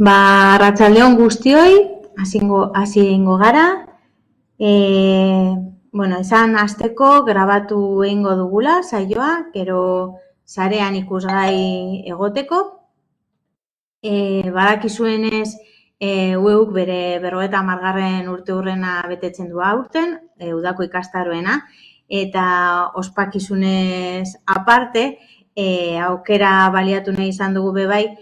Arratsaldeon guztioi, hasi egingo gara. Esan hasteko grabatu egingo dugula saioa, gero sarean ikusgai egoteko. Badakizuenez, UEUk bere 50. urteurrena betetzen du aurten, udako ikastaroena, eta ospakizunez aparte, aukera baliatu nahi izan dugu bebai,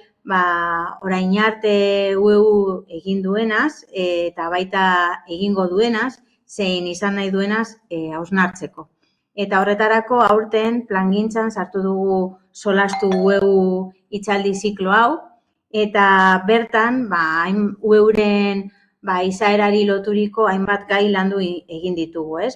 orain arte UEU egin duenaz, eta baita egingo duenaz, zein izan nahi duenaz hausnartzeko. Eta horretarako aurten plangintzan sartu dugu solastu UEU hitzaldi ziklo hau, eta bertan UEUren izaerari loturiko hainbat gai landu egin ditugu, ez?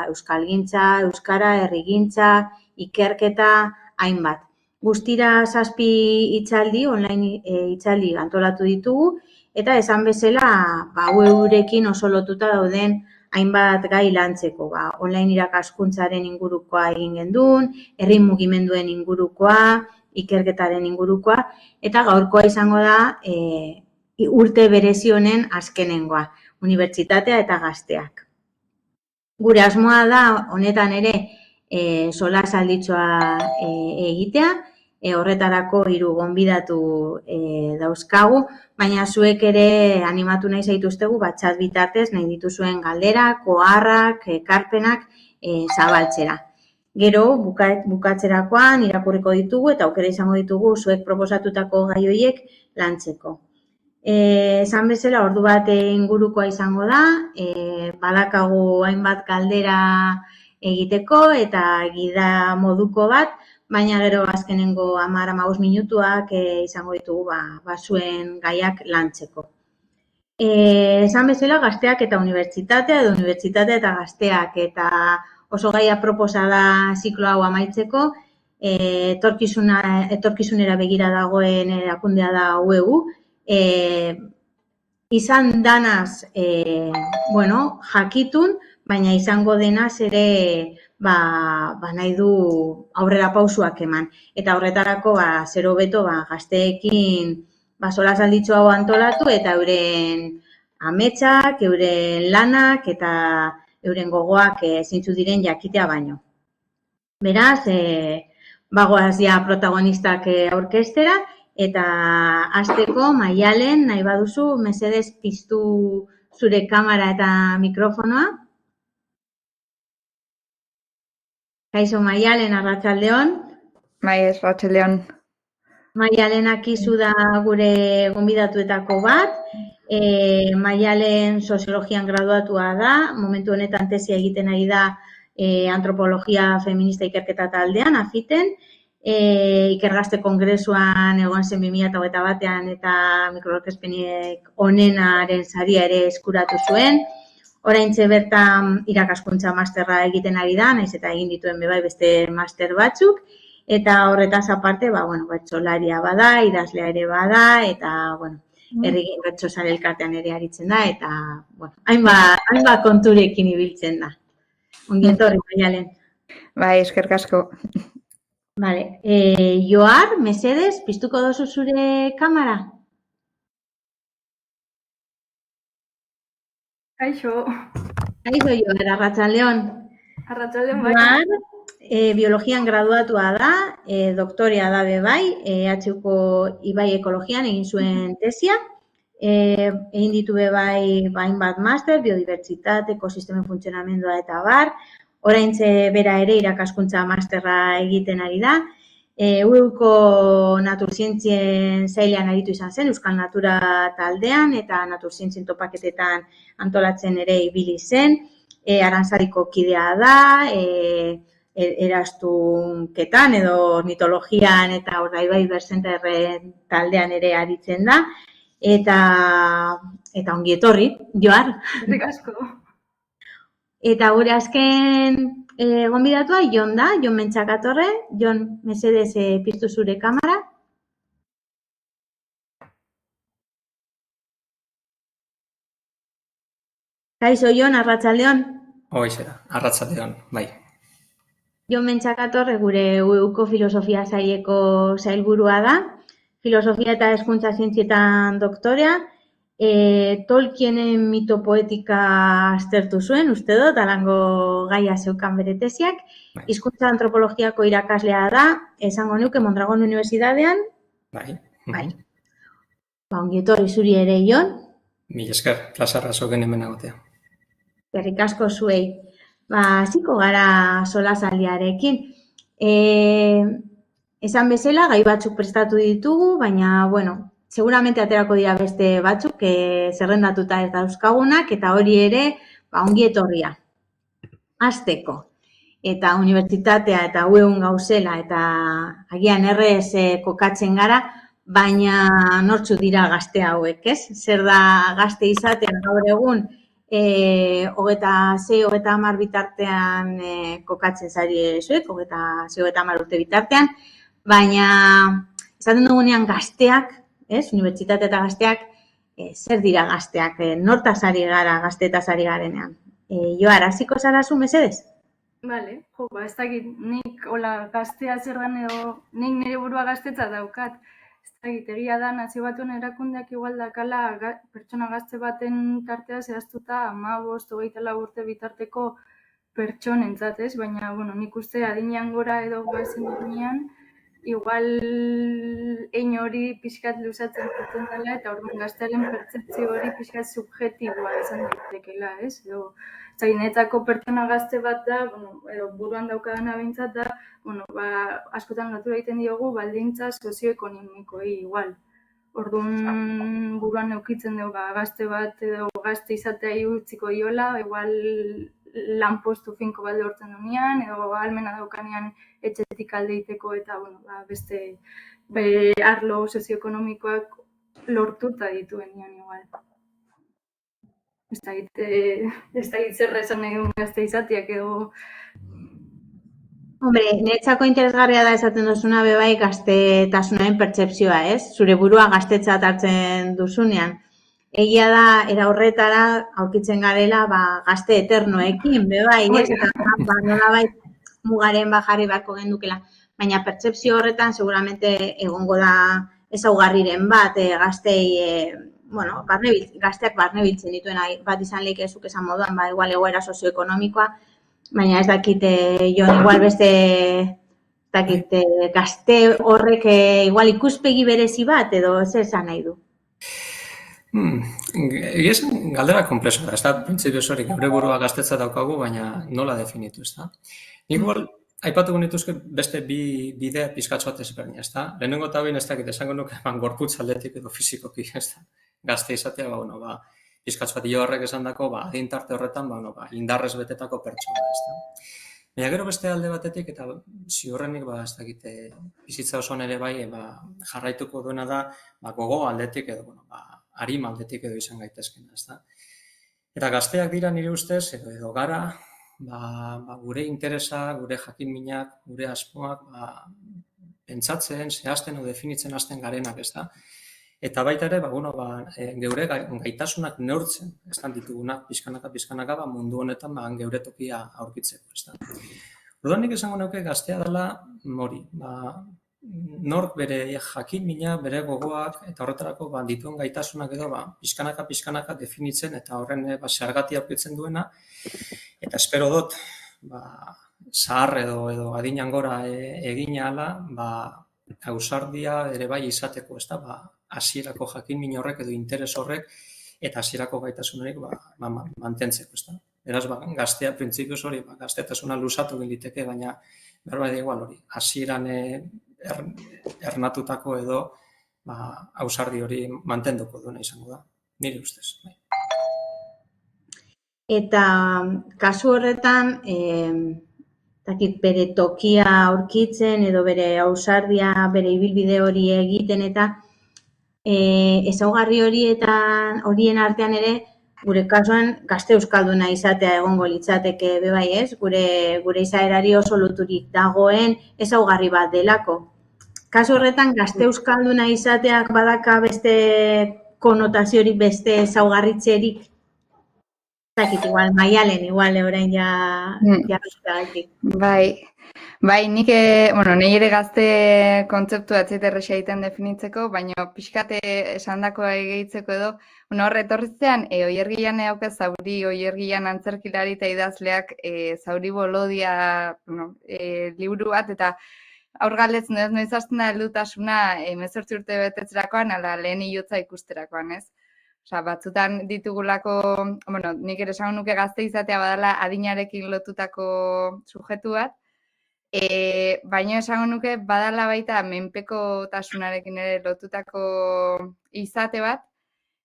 Euskalgintza, euskara, herrigintza, ikerketa, hainbat. Guztira 7 hitzaldi, online hitzaldi antolatu ditugu, eta esan bezala UEUrekin oso lotuta dauden hainbat gai lantzeko. Online irakaskuntzaren ingurukoa egin gendun, herri mugimenduen ingurukoa, ikerketaren ingurukoa, eta gaurkoa izango da urte berezi honen azkenengoa, unibertsitatea eta gazteak. Gure asmoa da honetan ere solas alditxoa egitea, horretarako 3 gonbidatu dauzkagu, baina zuek ere animatu nahi zaituztegu chat bitartez nahi dituzuen galderak, oharrak, ekarpenak zabaltzera. Gero, bukatzerakoan irakurriko ditugu eta aukera izango ditugu zuek proposatutako gai horiek lantzeko. Esan bezala, ordu bat ingurukoa izango da, badakagu hainbat galdera egiteko eta gida moduko bat, baina gero azkenengo 10-15 minutuak izango ditugu zuen gaiak lantzeko. Esan bezala, gazteak eta unibertsitatea, edo unibertsitatea eta gazteak, eta oso gaia proposa da ziklo hau amaitzeko, etorkizunera begira dagoen erakundea da UEU, izan danaz jakitun, baina izango denaz ere nahi du aurrera pausuak eman. Eta horretarako zer hobeto gazteekin solas alditxo hau antolatu eta euren ametsak, euren lanak eta euren gogoak zeintzu diren jakitea baino. Beraz, bagoaz ja protagonistak aurkeztera, eta hasteko Maialen, nahi baduzu, mesedez piztu zure kamera eta mikrofonoa. Kaixo Maialen, arratsaldeon. Bai, arratsaldeon. Maialen Akizu da gure gonbidatuetako bat. Maialen soziologian graduatua da, momentu honetan tesia egiten ari da antropologia feminista ikerketa taldean, afiten. Ikergazte kongresuan egon zen 2021 eta mikroaurkezpenik onenaren saria ere eskuratu zuen. Oraintxe bertan irakaskuntza masterra egiten ari da, naiz eta egin dituen beste master batzuk, eta horretaz aparte, bertsolaria bada, idazlea ere bada, eta, herrigin bertsozale elkartean ere aritzen da, eta, hainbat konturekin ibiltzen da. Ongi etorri, Maialen. Bai, eskerrik asko. Vale, Joar, mesedez, piztuko dozu zure kamera? Kaixo. Kaixo, Joar, arratsaldeon. Arratsaldeon bai. Joar, biologian graduatua da, doktorea da bai, EHUko Ibai ekologian egin zuen tesia, egin ditu bai hainbat master, biodibertsitate, ekosistemen funtzionamendua eta bar, oraintxe bera ere irakaskuntza masterra egiten ari da, UEUko naturzientzien sailean aritu izan zen, Euskal Natura taldean eta naturzientzien topaketetan antolatzen ere ibili zen, Arantzadiko kidea da, erastunketan edo ornitologian eta Urdaibai Berzenterren taldean ere aritzen da, eta ongi etorri, Joar. Eskerrik asko. Eta gure azken gonbidatua Jon da, Jon Mentxakatorre. Jon, mesedez piztu zure kamera. Kaixo, Jon, arratsaldeon. Hoize da, arratsaldeon, bai. Jon Mentxakatorre gure UEUko filosofia saileko sailburua da. filosofia eta hezkuntza zientzietan doktorea, Tolkienen mitopoetika aztertu zuen, uste dut, alango gaia zeukan bere tesiak, Bai. hizkuntza antropologiako irakaslea da, esango nuke Mondragon Unibertsitatean, Bai. bai. Ongi etorri zuri ere, Jon. Mil esker, plazarra zogen hemen agotea. Eskerrik asko zuei. Hasiko gara solasaldiarekin. Esan bezala, gai batzuk prestatu ditugu, baina, seguramente aterako dira beste batzuk, zerrendatuta ez dauzkagunak, eta hori ere, ongi etorria. Hasteko. Eta unibertsitatea eta ueun gauzela, eta agian errez kokatzen gara, baina nortzu dira gazte hauek, ez? Zer da gazte izatean gaur egun, 26-30 bitartean kokatzen zari zuek, 26-30 urte bitartean, baina esaten dugunean gazteak, ez? Unibertsitate eta gazteak, zer dira gazteak, nortaz ari gara gazteetaz ari garenean. Joar, hasiko zara zu mesedez? Bale, ez dakit, nik hola gaztea zer dan edo, nik nire burua gaztetza daukat. Ez dakit, egia da, Nazio Batuen erakundeak igual dakala pertsona gazte baten tartea zehaztuta 15-24 urte bitarteko pertsonentzat, ez? Baina, nik uste adinean gora edo goazen dugunean, igual hein hori pixkat luzatzen zuten dela, eta orduan gaztearen pertzeptzio hori pixkat subjetiboa izan daitekela, ez? Edo, zainetako pertsona gazte bat da, edo buruan daukadana behintzat da, askotan lotura egiten diogu baldintza sozioekonomikoei igual. Orduan buruan eukitzen dugu gazte bat edo gazte izatea utziko diola, igual lanpostu finko balde hortzen dunean, edo ahalmena daukanean etxetik alde egiteko eta beste arlo sozioekonomikoak lortuta dituenean igual. Ez dakit zer esan nahi duen gazte izateak edo... Hombre, niretzako interesgarria da esaten duzuna bebai gaztetasunaren pertzepzioa, ez? Zure burua gaztetzat hartzen duzunean. Egia da, era horretara aurkitzen garela gazte eternoekin, bebai, ez? Eta nolabait mugaren jarri beharko gendukela. Baina pertzepzio horretan seguramente egongo da ezaugarriren bat gaztei, gazteak barnebiltzen dituen bat izan lehik ezuk esan moduan, igual egoera sozioekonomikoa, baina ez dakit, Jon, igual beste, gazte horrek igual ikuspegi berezi bat, edo zer esan nahi du? Egia esan galdera komplexo da, ez da, printzipioz hori geure burua gaztetza daukagu, baina nola definitu, ez da? Nik igual, aipatuko nituzke beste bi bidea pizkatxo bat ezberdin, ez da? Lehenengo eta behin ez dakit, esango nuke gorputz aldetik edo fizikoki, ez da? Gazte izatea, pizkatxo bat horrek esan dako, adintarte horretan, indarrez betetako pertsona, ez da? Baina gero beste alde batetik, eta ziurrenik, ez dakit, bizitza osoan ere bai, jarraituko duena da, gogo aldetik edo, arim aldetik edo izan gaitezkena, ez da? Eta gazteak dira nire ustez, edo gara, gure interesa, gure jakinminak, gure asmoak, pentsatzen, zehazten edo definitzen hasten garenak, ez da? Eta baita ere, geure gaitasunak neurtzen, ez da, ditugunak, pizkanaka, mundu honetan geure tokia aurkitzeko, ez da? Orduan nik esango nuke gaztea dela hori, nork bere jakinmina, bere gogoak, eta horretarako dituen gaitasunak edo pizkanaka definitzen, eta horren zergatia aurkitzen duena, eta espero dut, zahar edo adinan gora egina ala, ausardia ere bai izateko, ez da, hasierako jakinmin horrek edo interes horrek, eta hasierako gaitasun horiek mantentzeko, ez da. Beraz, gaztea printzipioz hori, gaztetasuna luzatu giliteke, baina berba da igual hori, hasieran ernatutako edo ausardi hori mantenduko duena izango da, nire ustez. Eta kasu horretan, bere tokia aurkitzen edo bere ausardia, bere ibilbide hori egiten eta ezaugarri horien artean ere, gure kasuan gazte euskalduna izatea egongo litzateke bebai, ez? Gure izaerari oso loturik dagoen ezaugarri bat delako. Kasu horretan, gazte euskalduna izateak badaka beste konotaziorik, beste ezaugarritzerik? Zakit, igual, Maialen, igual, orain ja gaitik. Bai, nik, bueno, nahi ere gazte kontzeptua ez zait erresa egiten definitzeko, baina pixkate esandakoa gehitzeko edo, bueno, hor etorritzean, Oiergian hauke zauri, Oiergian antzerkilari eta idazleak zauri bolodia, bueno, liburu bat, eta aur galdetzen ez noiz hasten da heldutasuna 18 urte betetzerakoan, ala lehen hilotza ikusterakoan, ez? Osea, batzutan ditugulako, bueno, nik ere esango nuke gazte izatea badala adinarekin lotutako sujetu bat, baina esango nuke badala baita menpekotasunarekin ere lotutako izate bat,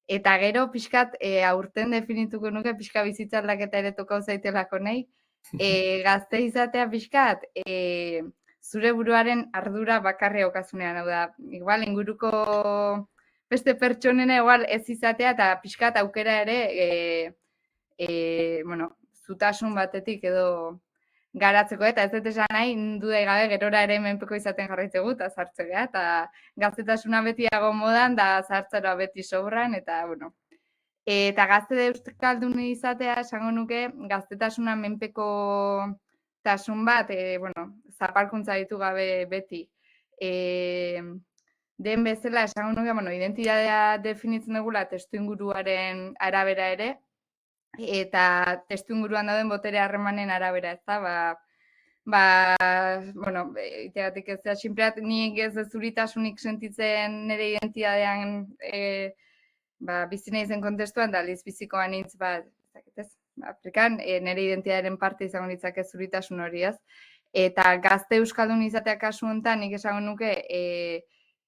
eta gero pixkat aurten definituko nuke pixka bizitza aldaketa ere tokau zaitelako nahi, gazte izatea pixkat zure buruaren ardura bakarri okazunean, hau da, igual inguruko beste pertsonena igual ez izatea eta pixkat aukera ere bueno, zutasun batetik edo garatzeko, eta ez dut esan nahi, dudai gabe gerora ere menpeko izaten jarraitzegu eta zartzea, eta gaztetasuna beti dago modan, da zartzera beti sobran, eta, bueno. Eta gazte euskaldun izatea, esango nuke, gaztetasuna menpeko tasun bat, bueno, zapalkuntza ditu gabe beti. Den bezala, esango nuke, bueno, identitatea definitzen dugula testu inguruaren arabera ere, eta testu inguruan dauden botere harremanen arabera, ez da, bueno, itegatik ez da, sinpleat nik ez zuritasunik sentitzen nire identitatean bizi nahi zen kontestuan, da bizikoan hitz bat, ez, Afrikan, nire identitatearen parte izango ditzak ez zuritasun hori, ez? Eta gazte euskaldun izatea kasu honetan, nik esango nuke,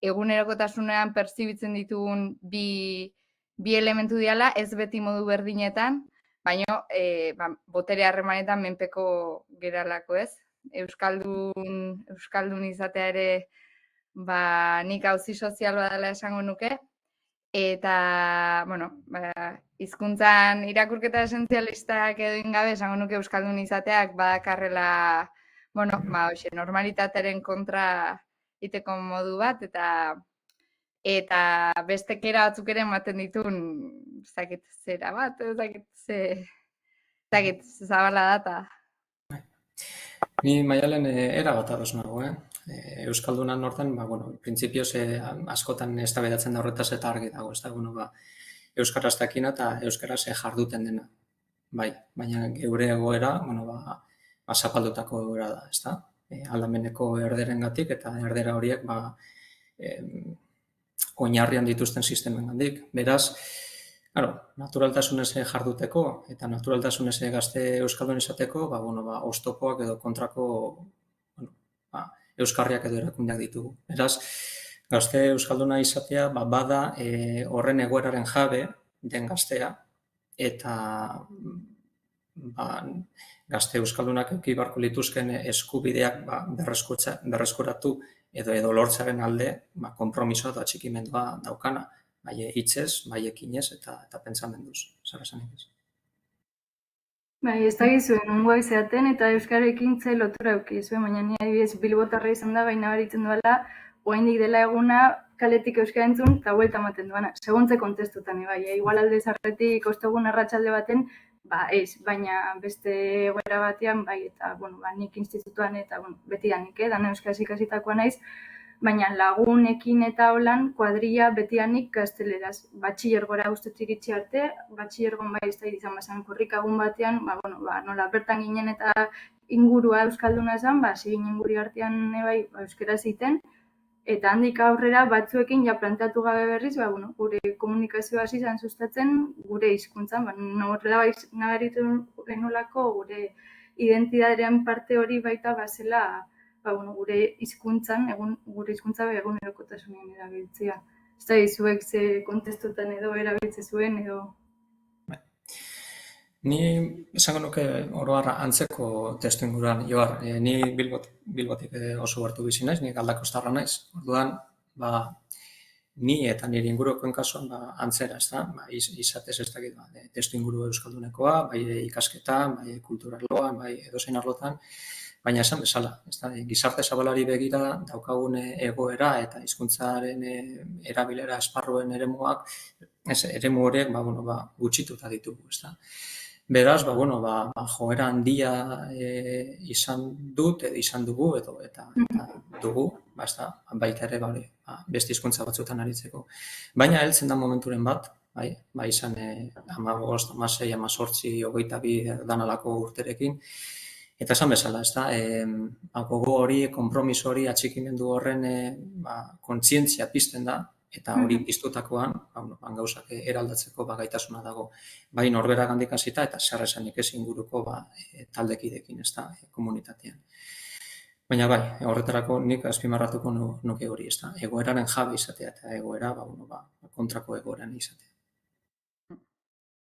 egunerokotasunean perzibitzen ditugun bi elementu diala, ez beti modu berdinetan, baina botere harremanetan menpeko geralako, ez? Euskaldun izatea ere nik auzi sozial badala esango nuke, eta, bueno, hizkuntzan irakurketa esentzialistak edo ingabe esango nuke euskaldun izateak badakarrela, bueno, normalitatearen kontra iteko modu bat, eta beste kera batzuk ere ematen ditun, zakit zera bat, zakit zabala data. Ni Maialen era bat ados nago, Euskaldunan nortan, bueno, printzipioz askotan eztabaidatzen da horretaz eta argi dago, ez da, bueno, euskaraz dakina eta euskaraz jarduten dena. Bai, baina geure egoera, bueno, zapaldutako egoera da, ez da? Aldameneko erderengatik eta erdera horiek, oinarrian dituzten sistemengandik. Beraz, naturaltasunez jarduteko eta naturaltasunez gazte euskaldun izateko, oztopoak edo kontrako euskarriak edo erakundeak ditugu. Beraz, gazte euskalduna izatea bada horren egoeraren jabe den gaztea, eta gazte euskaldunak eduki beharko lituzken eskubideak berreskuratu edo lortzaren alde konpromisoa eta atxikimendua daukana, bai hitzez, bai ekinez eta pentsamenduz, zer esanik ez. Bai, ez dagizuen, nongoa izaten eta euskarekin ze lotura eukizuen, baina ni adibidez Bilbotarra izan da, baina baritzen duela, oraindik dela eguna kaletik euskara entzun eta buelta ematen duena. Seguntze kontestutan, bai, igual alde zarretik ostegun arratsalde baten, ez, baina beste egoera batean, bai, eta, bueno, nik institutuan eta, beti da nik, dana euskaraz ikasitakoa naiz, baina lagunekin eta holan kuadrilla betianik gazteleraz. Batxillergora ustez iritsi arte, batxillergon bai ez da izan bazan korrikagun batean, nola bertan ginen eta ingurua euskalduna esan, hasi ginen guri artean bai euskaraz egiten, eta handik aurrera batzuekin ja planteatu gabe berriz, gure komunikazioa hasi izan sustatzen gure hizkuntzan, horrela bai nabaritu genolako gure identitatearen parte hori baita bazela gure hizkuntzan, gure hizkuntza egunerokotasunean erabiltzea. Ez da, zuek ze kontestutan edo erabiltze zuen edo... Ni esango nuke oro har antzeko testu inguruan, Joar, ni Bilbotik oso gertu bizi naiz, ni Galdakostarra naiz. Orduan, ni eta nire ingurukoen kasuan antzera, ez da, izatez ez dakit, testu inguru euskaldunekoa, bai ikasketa, bai kulturarloan, bai edozein arlotan, baina esan bezala, gizarte zabalari begira daukagun egoera eta hizkuntzaren erabilera esparruen eremuak, eremu horiek gutxituta ditugu, ezta. Beraz, joera handia izan dut, edo izan dugu, eta dugu, baita ere, beste hizkuntza batzuetan aritzeko. Baina heltzen da momenturen bat, izan 15, 16, 18, 22 danalako urterekin, eta esan bezala, gogo hori, konpromiso hori, atxikimendu horren kontzientzia pizten da, eta hori piztutakoan, gauzak eraldatzeko gaitasuna dago, bai norberagandik hasita eta zer esanik ez inguruko taldekideekin, komunitatean. Baina horretarako nik azpimarratuko nuke hori, egoeraren jabe izatea eta egoera kontrako egoeran izatea.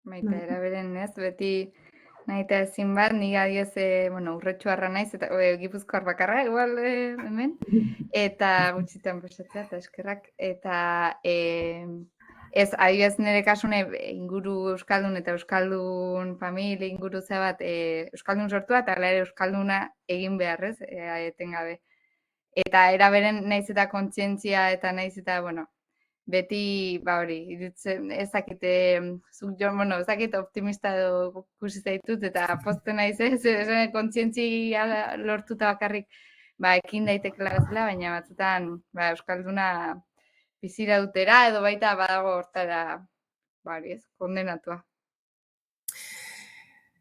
Baita, eraberen ez, beti nahi eta ezin bat, nik adioz, urretxuarra naiz, eta Gipuzkoar bakarra, igual hemen, eta gutxitan pasatzea, eta eskerrak, eta ez, adioz nire kasune inguru euskaldun eta euskaldun familia inguru bat euskaldun sortua, eta ere euskalduna egin beharrez, etengabe. Eta eraberen naiz eta kontzientzia, eta naiz eta, beti, hori, ez dakit optimista edo kusi zaitut, eta pozten naiz ez, kontzientzia lortuta bakarrik, ekin daitekela bezala, baina batzutan, euskalduna bizira dutera, edo baita badago hortara, ez, kondenatua.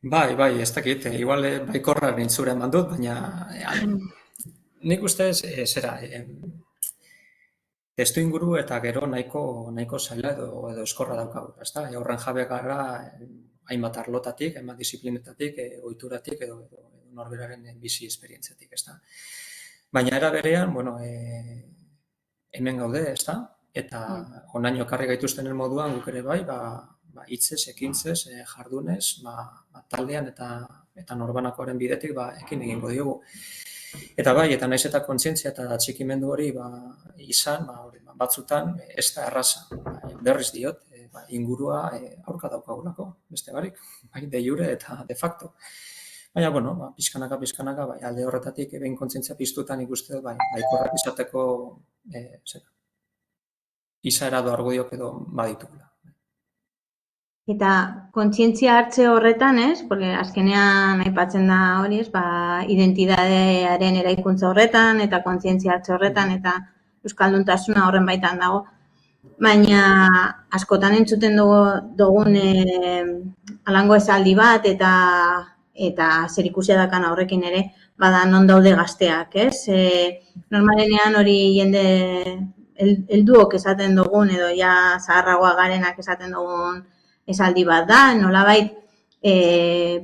Ez dakit, igual baikorra nintzure eman dut, baina nik ustez, testu inguru eta gero nahiko zaila edo eskorra daukagu, horren jabe gara hainbat arlotatik, hainbat disiplinetatik, ohituratik edo norberaren bizi esperientziatik, Baina era berean, hemen gaude, eta onaino ekarri gaituztenen moduan guk ere hitzez, ekintzez, jardunez, taldean eta norbanakoaren bidetik ekin egingo diogu. Eta eta naiz eta kontzientzia eta atxikimendu hori izan, batzutan ez da erraza. Berriz diot, ingurua aurka daukagulako, beste barik, de jure eta de facto. Baina, pizkanaka, alde horretatik behin kontzientzia piztutan ikuste, baikorrak izateko izaera edo argudiok edo baditugula. Eta kontzientzia hartze horretan, porque azkenean aipatzen da hori, identitatearen eraikuntza horretan, eta kontzientzia hartze horretan, eta euskalduntasuna horren baitan dago. Baina askotan entzuten dugun alango esaldi bat, eta zer ikusia dakan horrekin ere, non daude gazteak, Normalenean hori jende helduok esaten dugun, edo ja zaharragoa garenak esaten dugun esaldi bat da, nolabait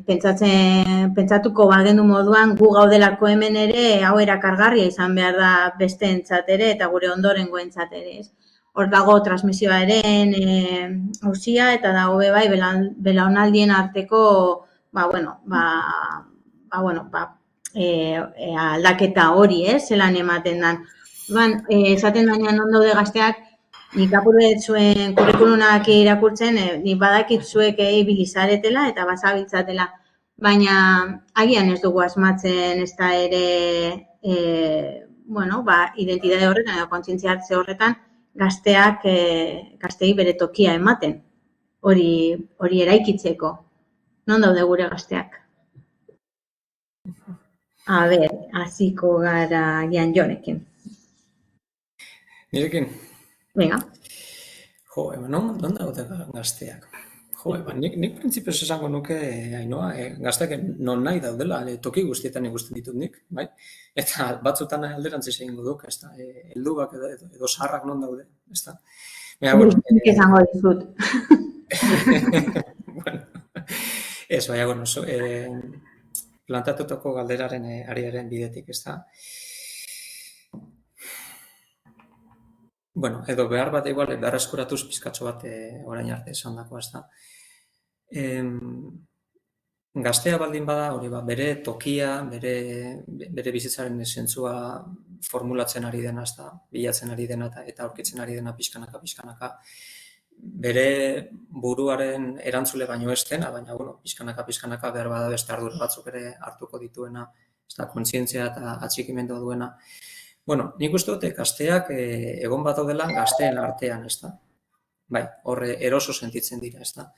pentsatuko bagendu moduan gu gaudelako hemen ere hau erakargarria izan behar da besteentzat ere eta gure ondorengoentzat ere. Hor dago transmisioaren auzia eta dago belaunaldien arteko aldaketa hori, zelan ematen dan. Esaten baina non daude gazteak, nik apurret zuen kurrikulunak irakurtzen, nik badakit zuek ibilizaretela eta bazabiltzatela, baina agian ez dugu asmatzen ez da ere identitate horretan edo kontzientzia hartze horretan gazteei bere tokia ematen, hori eraikitzeko. Non daude gure gazteak? Hasiko gara Jan Jonekin. Nirekin? Venga. Non daude gazteak? Nik printzipioz esango nuke, Ainoa, gazteak non nahi daudela, toki guztietan ikusten ditut nik, bai? Eta batzutan alderantziz egingo duk, helduak edo zaharrak non daude, ezta? Nik esango dizut. Ez, planteatutako galderaren ariaren bidetik, ezta? Edo behar bat igual, berreskuratuz pizkatxo bat orain arte esan dako, ezta? Gaztea baldin bada, hori bere tokia, bere bizitzaren zentzua formulatzen ari dena, ezta? Bilatzen ari dena eta aurkitzen ari dena pizkanaka, bere buruaren erantzule baino ez dena, baina, pizkanaka behar bada beste ardura batzuk ere hartuko dituena, ezta? Kontzientzia eta atxikimendu duena. Nik uste dute gazteak egon bat daudela gazteen artean, ezta? Bai, horre eroso sentitzen dira, ezta?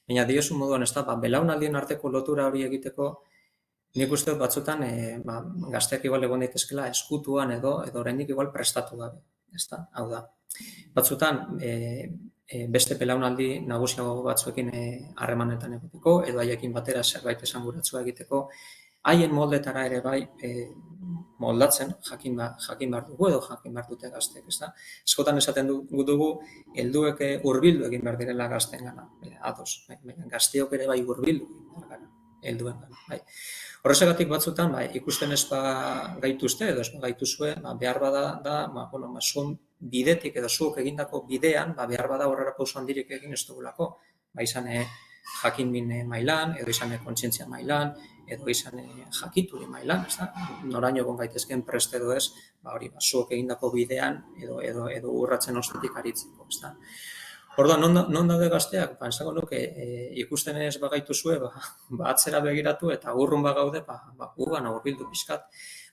Baina diozu moduan, ez da, belaunaldien arteko lotura hori egiteko, nik uste dut batzutan gazteak igual egon daitezkela eskutuan edo oraindik igual prestatu gabe, ez da, hau da. Batzutan beste belaunaldi nagusiago batzuekin harremanetan egoteko, edo haiekin batera zerbait esanguratsua egiteko, haien moldetara ere bai moldatzen jakin behar dugu edo jakin behar dute gazteek, ez da. Eskotan esaten dugu, helduek hurbildu egin behar direla gazteengana, ados, gazteok ere bai hurbildu egin behar gara, helduengana, bai. Horrexegatik batzutan, ikusten ez gaituzte edo ez gaituzue, behar bada da, zuen bidetik edo zuok egindako bidean, behar bada aurrera pauso handirik egin ez dugulako, izan jakin min mailan, edo izan kontzientzia mailan, edo izan jakituri mailan, ez da? Noraino egon gaitezken prest edo ez, hori, zuok egindako bidean edo urratzen ostetik aritzeko, ez da? Orduan, non daude gazteak? Esango nuke, ikusten ez bagaituzue, atzera begiratu eta urrun bagaude, urban hurbildu pixkat.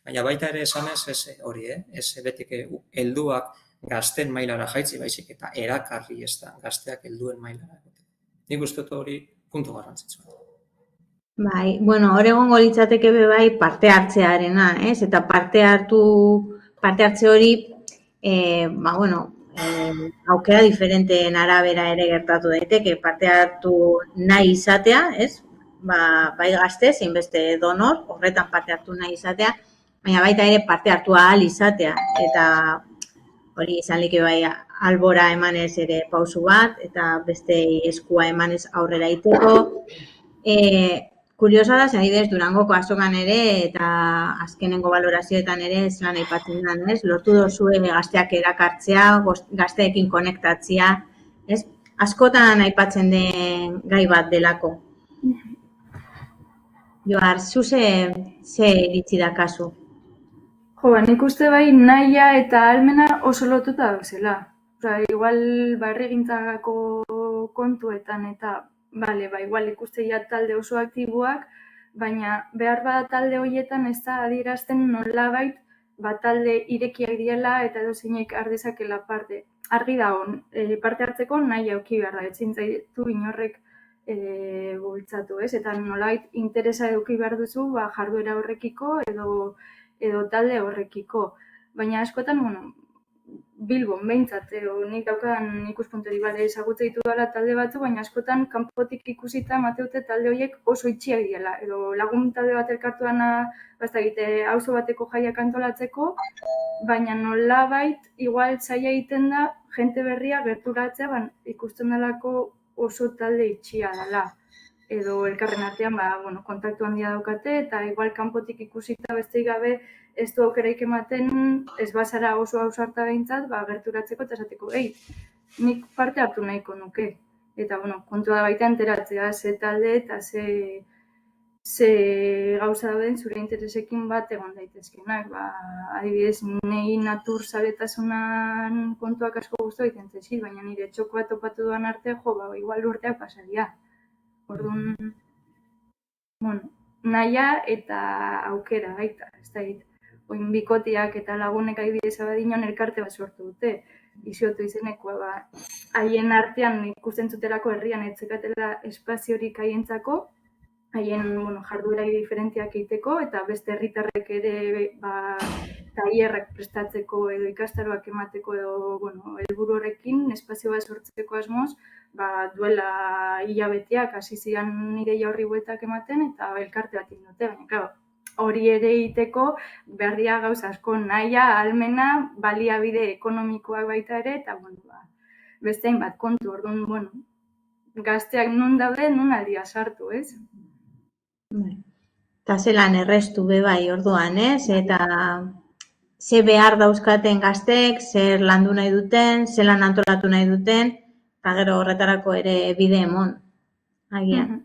Baina baita ere esanez, ez hori, ez betik helduak gazten mailara jaitsi baizik eta erakarri ez da, gazteak helduen mailara. Nik uste dut hori puntu garrantzitsua. Bai, bueno, hor egongo litzateke bai parte hartzearena, ez? Eta parte hartze hori, aukera diferenteen arabera ere gertatu daiteke, parte hartu nahi izatea, ez? Bai gazte, zein beste donor, horretan parte hartu nahi izatea, baina baita ere parte hartu ahal izatea, eta hori izan like bai albora emanez ere pausu bat, eta beste eskua emanez aurrera iteko. Kuriosa da, adibidez, Durangoko azokan ere eta azkenengo balorazioetan ere zelan aipatzen den, ez? Lortu dozue gazteak erakartzea, gazteekin konektatzea, ez? Askotan aipatzen den gai bat delako. Joar, zu ze iritzi da kasu? Nik uste bai nahia eta ahalmena oso lotuta dauzela. Igual herrigintzako kontuetan eta igual ikuste ja talde oso aktiboak, baina behar bada talde horietan ez da adierazten nolabait talde irekiak diela eta edozeinek har dezakela parte. Argi dago, parte hartzeko nahi auki behar da, ezin zaitu inorrek bultzatu, ez? Eta nolabait interesa eduki behar duzu jarduera horrekiko edo talde horrekiko. Baina askotan, Bilbon, behintzat, nik daukadan ikuspunturi ezagutze ditu dela talde batzu, baina askotan kanpotik ikusita mateute talde horiek oso itxiak diela. Edo lagun talde bat elkartu dana, auzo bateko jaiak antolatzeko, baina nolabait, igual zaila egiten da, jente berria gerturatzea, ikusten delako oso talde itxia dela. Edo elkarren artean, kontaktu handia daukate, eta igual kanpotik ikusita besteik gabe ez du aukeraik ematen, ez bazara oso ausarta behintzat, gerturatzeko eta esateko, nik parte hartu nahiko nuke. Eta, kontua da baita enteratzea, ze talde eta ze gauza dauden zure interesekin bat egon daitezkenak. Adibidez, nahi natur zaletasunan kontuak asko guztu egiten zezit, baina nire txoko bat topatu duan arte, igual urteak pasaria. Orduan, nahia eta aukera baita, ez da egit. Oin bikotiak eta lagunek adibidez abadinon elkarte bat sortu dute. Iziotu izenekoa, haien artean ikusten zutelako herrian etzekatela espaziorik haientzako, haien jarduerai diferentiak egiteko, eta beste herritarrek ere tailerrak prestatzeko edo ikastaroak emateko edo helburu horrekin espazio bat sortzeko asmoz, duela hilabeteak hasi ziren ideia horri bueltak ematen eta elkarte bat egin dute, baina hori ere egiteko behar dira gauza asko nahia, ahalmena, baliabide ekonomikoak baita ere, eta beste hainbat kontu, orduan, gazteak nun daude, nun aldia sartu, ez? Eta zelan errestu bai orduan, ez? Eta ze behar dauzkaten gazteek, zer landu nahi duten, zelan antolatu nahi duten, eta gero horretarako ere bide emon, agian.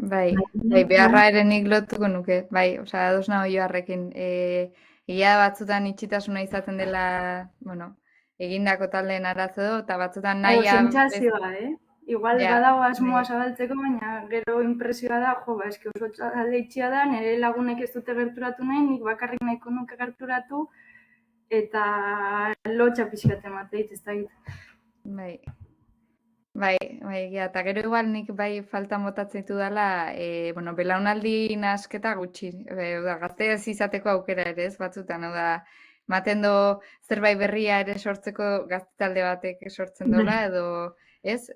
Bai, beharra ere nik lotuko nuke, ados nago Joarrekin. Egia batzutan itxitasuna izaten dela, egindako taldeen arazo, eta batzutan nahia... Sentsazioa, Igual badago asmoa zabaltzeko, baina gero impresioa da, eski oso talde itxia da, nire lagunek ez dute gerturatu nahi, nik bakarrik nahiko nuke gerturatu, eta lotxa pixkat emateit, ez da egit. Bai. Bai, egia, eta gero igual nik bai faltan botatzen ditu dela, bueno, belaunaldi nahasketa gutxi, gazte ez izateko aukera ere, ez batzutan, ematen do zerbait berria ere sortzeko gazte talde batek sortzen dola, edo, ez?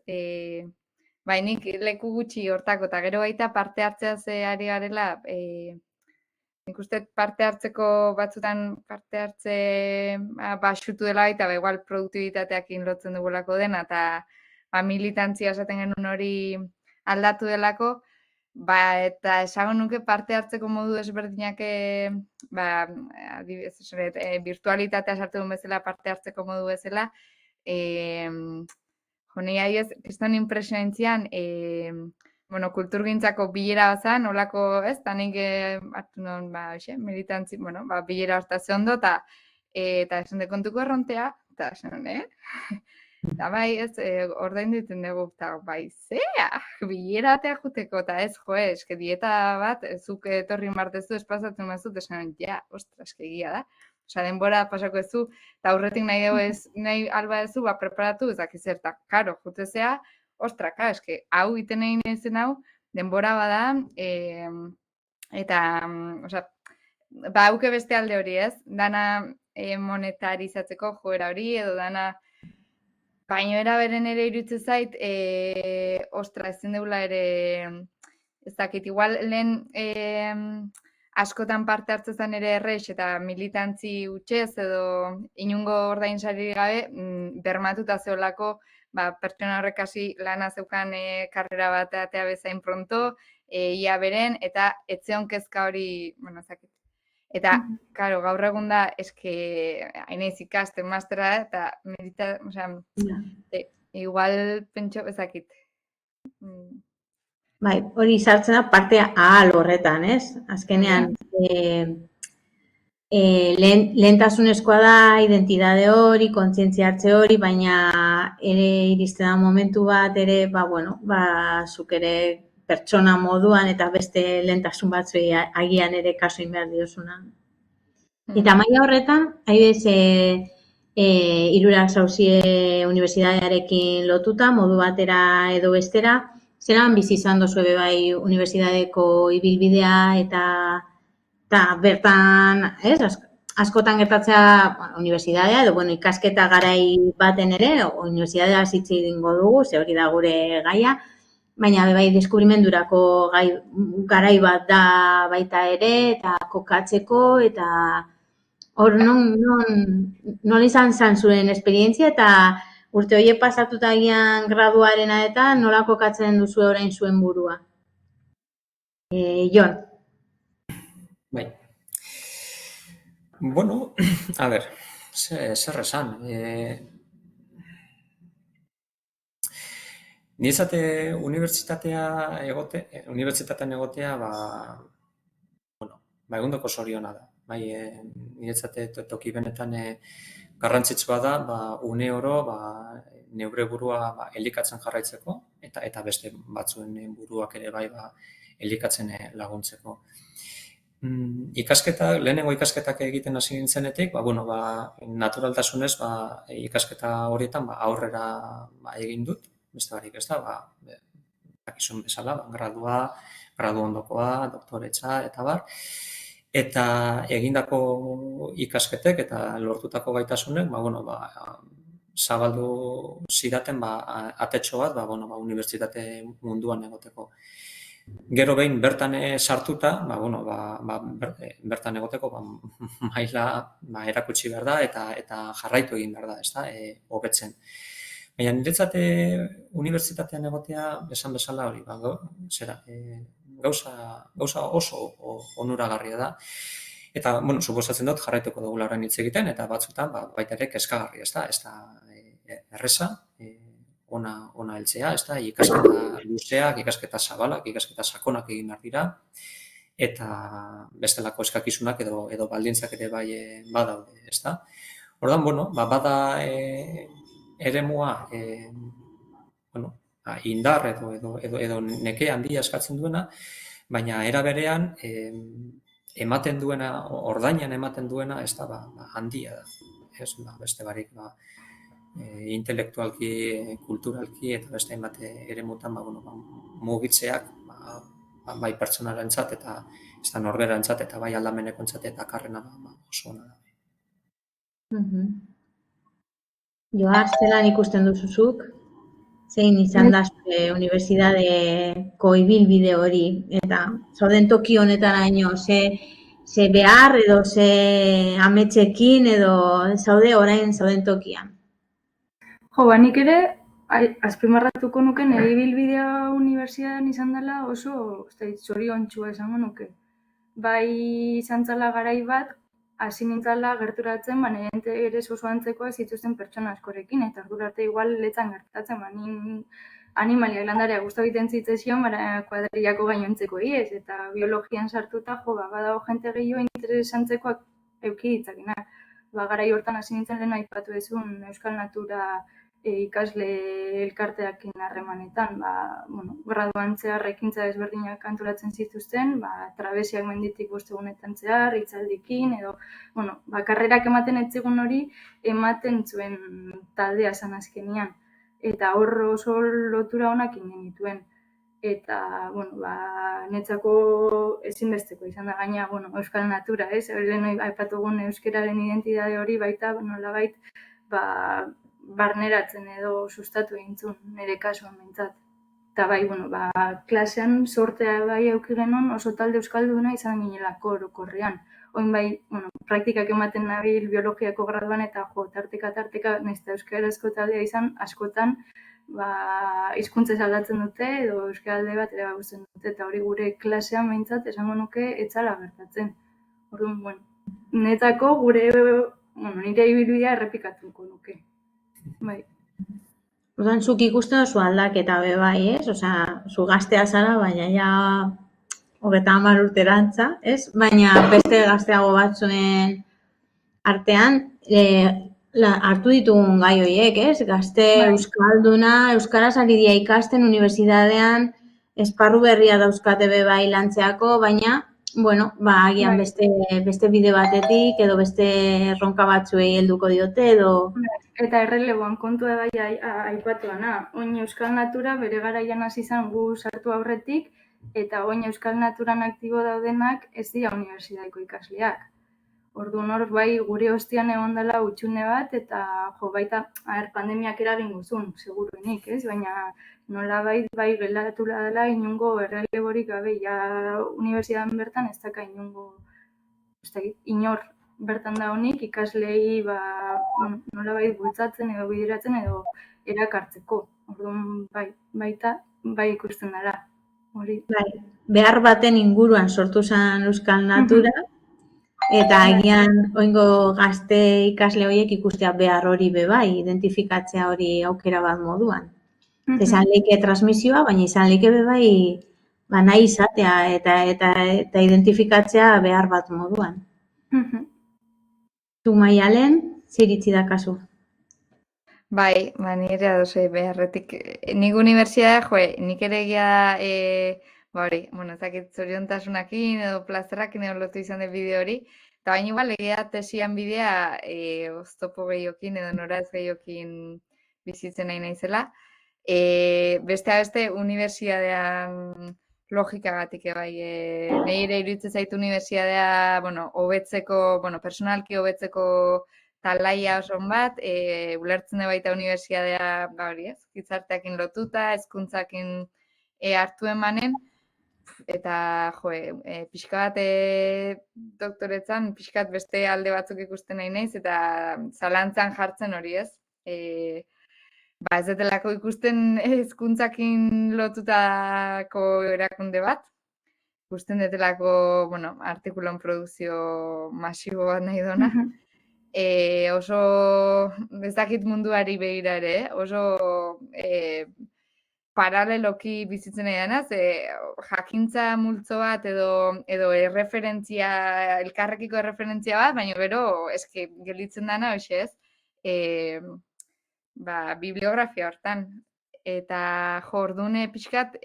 Bai, nik leku gutxi hortako, eta gero baita parte hartzea ze ari garela, nik uste parte hartzeko batzutan parte hartze baxutu dela baita, igual produktibitateakin lotzen dugulako dena, eta militantzia esaten genuen hori aldatu delako, eta esango nuke parte hartzeko modu desberdinak, adibidez, virtualitatea sartu duen bezala parte hartzeko modu bezala, jonei adibidez, kriston impresionantzian, bueno, kulturgintzako bilera bazan, olako, ez, eta nik hartu non, militantzi, bueno, bilera harta ze ondo, eta esan dekontuko errontea, eta esan, eta bai, ez, ordain diten dugu, eta bai, zea, bileratea juteko, eta ez, eske dieta bat, zuk etorri martezu, espazatzen mazut, esan, ja, ostras, egia da. Osa, denbora pasako ezu, eta aurretik nahi alba ezu, preparatu, ez dakiz eta, karo, jutezea, ostra, eske, hau iten egin ezen hau, denbora bada, eta, osa, hauke beste alde hori, ez? Dana monetarizatzeko joera hori, edo dana, baino beren ere iruditzen zait, ostra, ezin deula ere, ez dakit, igual lehen askotan parte hartzezan ere errex eta militantzi utxez edo inungo ordain sari gabe, bermatuta zeolako, pertsona horrek hasi lana zeukan karrera bat atea bezain pronto, ia beren, eta etzeon kezka hori, bueno, ezakit. Eta, karo, gaur egun da, eske, hainez ikasten mastera, eta igual pentso ezakit. Bai, hori sartzen da partea ahal horretan, ez? Azkenean, lehentasunezkoa da identitate hori, kontzientzia hartze hori, baina ere iristen da momentu bat ere, zuk ere pertsona moduan eta beste lehentasun batzuei agian ere kasu egin behar diozuna. Eta maila horretan, adibidez, Hirurak Sauzie unibertsitatearekin lotuta, modu batera edo bestera, zelan bizi izan dozu bai unibertsitateko ibilbidea eta bertan, ez, askotan gertatzea unibertsitatea edo ikasketa garai baten ere, unibertsitatea hitz egingo dugu, ze hori da gure gaia, baina bai deskubrimendurako garai bat da baita ere, eta kokatzeko, eta hor nola izan zuen esperientzia, eta urte horiek pasatuta gian graduarena eta nola kokatzen duzu orain zuen burua. Jon. Bai. Bueno, a ber, zer esan. Niretzate unibertsitatean egotea, egundoko zoriona da. Bai, niretzate toki benetan garrantzitsua da, une oro, neure burua elikatzen jarraitzeko, eta beste batzuen buruak ere bai elikatzen laguntzeko. Lehenengo ikasketak egiten hasi nintzenetik, naturaltasunez ikasketa horietan aurrera egin dut, beste barik ez da, dakizun bezala, gradu ondokoa, doktoretza, eta bar, eta egindako ikasketek eta lortutako gaitasunek, zabaldu zidaten atetxo bat, unibertsitate munduan egoteko. Gero behin bertan sartuta, bertan egoteko maila erakutsi behar da eta jarraitu egin behar da, ez da, hobetzen. Baina niretzate unibertsitatean egotea, esan bezala hori, gauza oso onuragarria da. Eta, suposatzen dut jarraituko dugu lauren hitz egiten, eta batzutan baita ere kezkagarria, ez da erreza, ona heltzea, ez da, ikasketa luzeak, ikasketa zabalak, ikasketa sakonak egin behar dira, eta bestelako eskakizunak edo baldintzak ere bai badaude, ez da. Orduan, bada eremua indar edo neke handia eskatzen duena, baina era berean ematen duena, ordainan ematen duena, ez da, handia da. Ez, beste barik, intelektualki, kulturalki eta beste hainbat eremutan mugitzeak bai pertsonarentzat eta norberantzat eta bai aldamenekoentzat eta karrena oso ona da. Joar, zelan ikusten duzuzuk? Zein izan da zure unibertsitateko ibilbide hori eta zauden toki honetaraino ze behar edo ze ametsekin edo orain zauden tokian? Nik ere azpimarratuko nuke nire ibilbidea unibertsitatean izan dela oso zoriontsua esango nuke. Bai izan zela garai bat, hasi nintzala gerturatzen, nire interes oso antzekoa zituzten pertsona askorekin, eta ordura arte igual letzan gertatzen, nin animaliak landarea guztu egiten zitzezion, kuadrillako gainontzeko ez, eta biologian sartuta, badago jente gehiago interesantzekoak euki ditzakenak. Garai hortan hasi nintzen lehen aipatu ezun Euskal Natura ikasle elkarteakin harremanetan, graduan zehar ekintza desberdinak antolatzen zituzten, trabesiak menditik 5 egunetan zehar, hitzaldikin, edo, karrerak ematen etzigun hori, ematen zuen taldea zan azkenian. Eta hor oso lotura honak genituen. Eta, netzako ezinbesteko izan da gaina, Euskal Natura, ez? Lehen aipatugun euskararen identitate hori baita, nolabait, barneratzen edo sustatu egintzun, nire kasuan behintzat. Eta bai, klasean sortea bai euki genuen oso talde euskalduna izan ginelako orokorrean. Oin bai, praktikak ematen nabil biologiako graduan eta tarteka, nesta euskarazko taldea izan askotan, hizkuntzez aldatzen dute edo euskaralde bat ere bagutzen dute, eta hori gure klasean behintzat esango nuke etzala gertatzen. Orduan, netako nire ibilbidea errepikatuko nuke. Bai. Orduan, zuk ikusten duzu aldaketa be bai, ez? Osea, zu gaztea zara, baina ja 30 urterantza, ez? Baina beste gazteago batzuen artean hartu ditugun gai horiek, ez? Gazte euskalduna, euskaraz ari dira ikasten unibertsitatean, esparru berria dauzkate be bai lantzeako, baina agian beste bide batetik edo beste erronka batzuei helduko diote edo... Eta erreleboan kontua bai aipatuana. Oin Euskal Natura bere garaian hasi izan gu sartu aurretik, eta oin Euskal Naturan aktibo daudenak ez dira unibertsitateko ikasleak. Orduan hor bai gure ostian egon dela utxune bat, eta baita pandemiak eragin guzun, seguruenik, ez? Baina nola bai gelatula dela inungo erreleborik gabe, ja unibertsitatean bertan ez daka inor bertan da honik ikaslei nolabait bultzatzen edo bideratzen edo erakartzeko. Orduan bai ikusten dara. Behar baten inguruan sortu zen Euskal Natura, eta agian oingo gazte ikasle horiek ikustea behar hori be bai, identifikatzea hori aukera bat moduan. Izan leike transmisioa, baina izan leike be bai nahi izatea eta identifikatzea behar bat moduan. Tu Maialen, ziritzi da kasu? Bai, nire adosei beharretik. Nik unibertsitatea, nik ere egia ezakit zoriontasunakin edo plazerakin edo lotu izan den bideo hori, eta baina igual egia tesian bidea oztopo gehiokin edo noraz gehiokin bizitzen nahi naizela. Beste unibertsitatean logikagatik bai, nire iruditzen zaitu unibertsitatea, hobetzeko, personalki hobetzeko talaia oso bat, ulertzen da baita unibertsitatea, gizarteakin lotuta, hezkuntzakin hartu emanen, eta pixka bat doktoretzan, pixka bat beste alde batzuk ikusten nahi naiz, eta zalantzan jartzen hori ez. Ez detelako ikusten hezkuntzakin lotutako erakunde bat, ikusten detelako, artikulon produkzio masibo bat nahi dona. Oso, ez dakit munduari begira ere, oso paraleloki bizitzen nahi denaz, jakintza multzo bat edo elkarrekiko erreferentzia bat, baina gero, eske gelditzen dana, hoxe ez, bibliografia hortan. Eta ordune pixkat,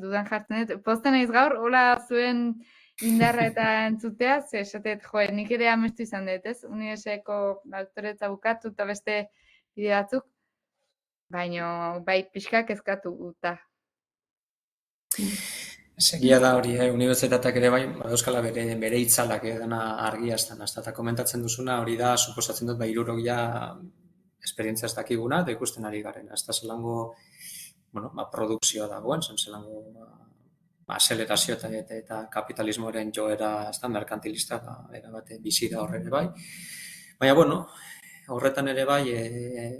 dudan jartzen dut, pozten naiz gaur, hola zuen indarra eta entzutea, esatet, nik ere amestu izan dut, ez? Unibertsitateko doktoretza bukatu eta beste bide batzuk, baina bai pixka kezkatuta. Segia da hori, unibertsitateak ere bai, badauzkala bere itzalak dena argiaztan, eta komentatzen duzuna hori da, suposatzen dut, 60 esperientzia ez dakiguna, eta ikusten ari garena. Ez da zelango, produkzioa dagoen, zelango azelerazio eta kapitalismoaren joera, ez da, merkantilista, erabate bizi da horre ere bai. Baina, horretan ere bai,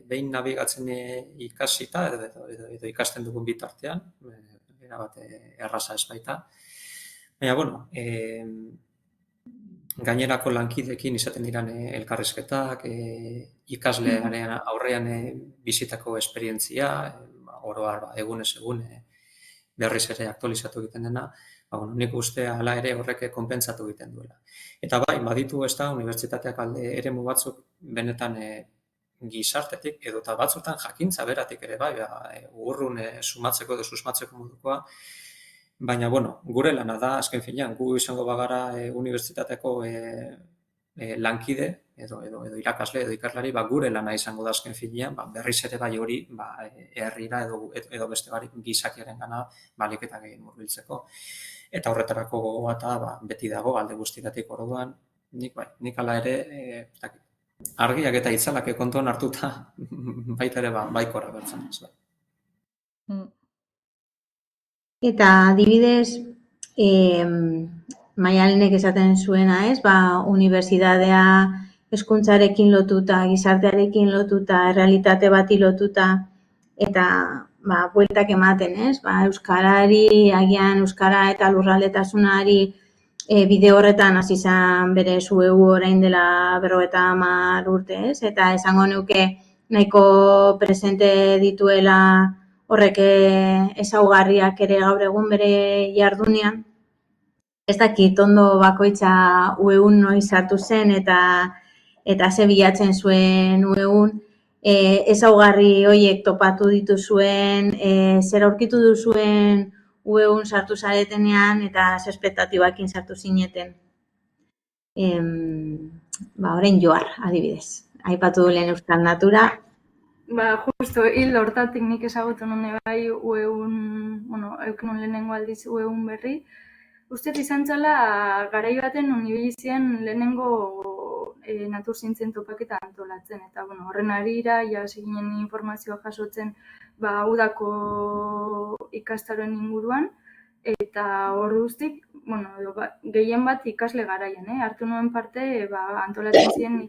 behin nabigatzen ikasita, edo ikasten dugun bitartean, erabate erraza ez baita. Baina, gainerako lankideekin izaten diran elkarrizketak, ikaslearen aurrean bizitako esperientzia, oroar egunez egun berriz ere aktualizatu egiten dena, nik uste hala ere horrek konpentsatu egiten duela. Eta bai, baditu ez da, unibertsitateak eremu batzuk benetan gizartetik, edo eta batzutan jakintza beratik ere bai, urrun sumatzeko edo susmatzeko modukoa, baina, gure lana da, azken finean, gu izango bagara unibertsitateko lankide, edo irakasle, edo ikaslari, gure lana izango da azken finean, berriz ere bai hori herrira edo beste barik gizakiaren gana baliketak egin murbiltzeko. Eta horretarako gogoa eta beti dago, alde guztitatik orduan, nik ala ere, argiak eta itzalak kontuan hartuta, baita ere baikora bertzen ez. Eta adibidez, Maialenek esaten zuena, ez? Unibertsitatea hezkuntzarekin lotuta, gizartearekin lotuta, errealitate bati lotuta, eta bueltak ematen, ez? Euskarari, agian euskara eta lurraldetasunari bide horretan hasi izan bere zueu orain dela 50 urte, ez? Eta esango nuke nahiko presente dituela horrek ezaugarriak ere gaur egun bere jardunean. Ez dakit ondo bakoitza ueun noiz sartu zen eta ze bilatzen zuen ueun, ezaugarri horiek topatu dituzuen, zer aurkitu duzuen ueun sartu zaretenean eta ze espektatibakin sartu zineten. Orain Joar, adibidez. Aipatu lehen euskal natura. Justo, hil hortatik nik ezagutu nune bai ueun, euken lehenengo aldiz ueun berri. Ustez izan zela, garai baten unibilizien lehenengo naturzientzien topaketa antolatzen. Eta horren arira, ginen informazioa jasotzen udako ikastaroen inguruan. Eta hor guztik, gehien bat ikasle garaian, hartu nuen parte antolatzen ziren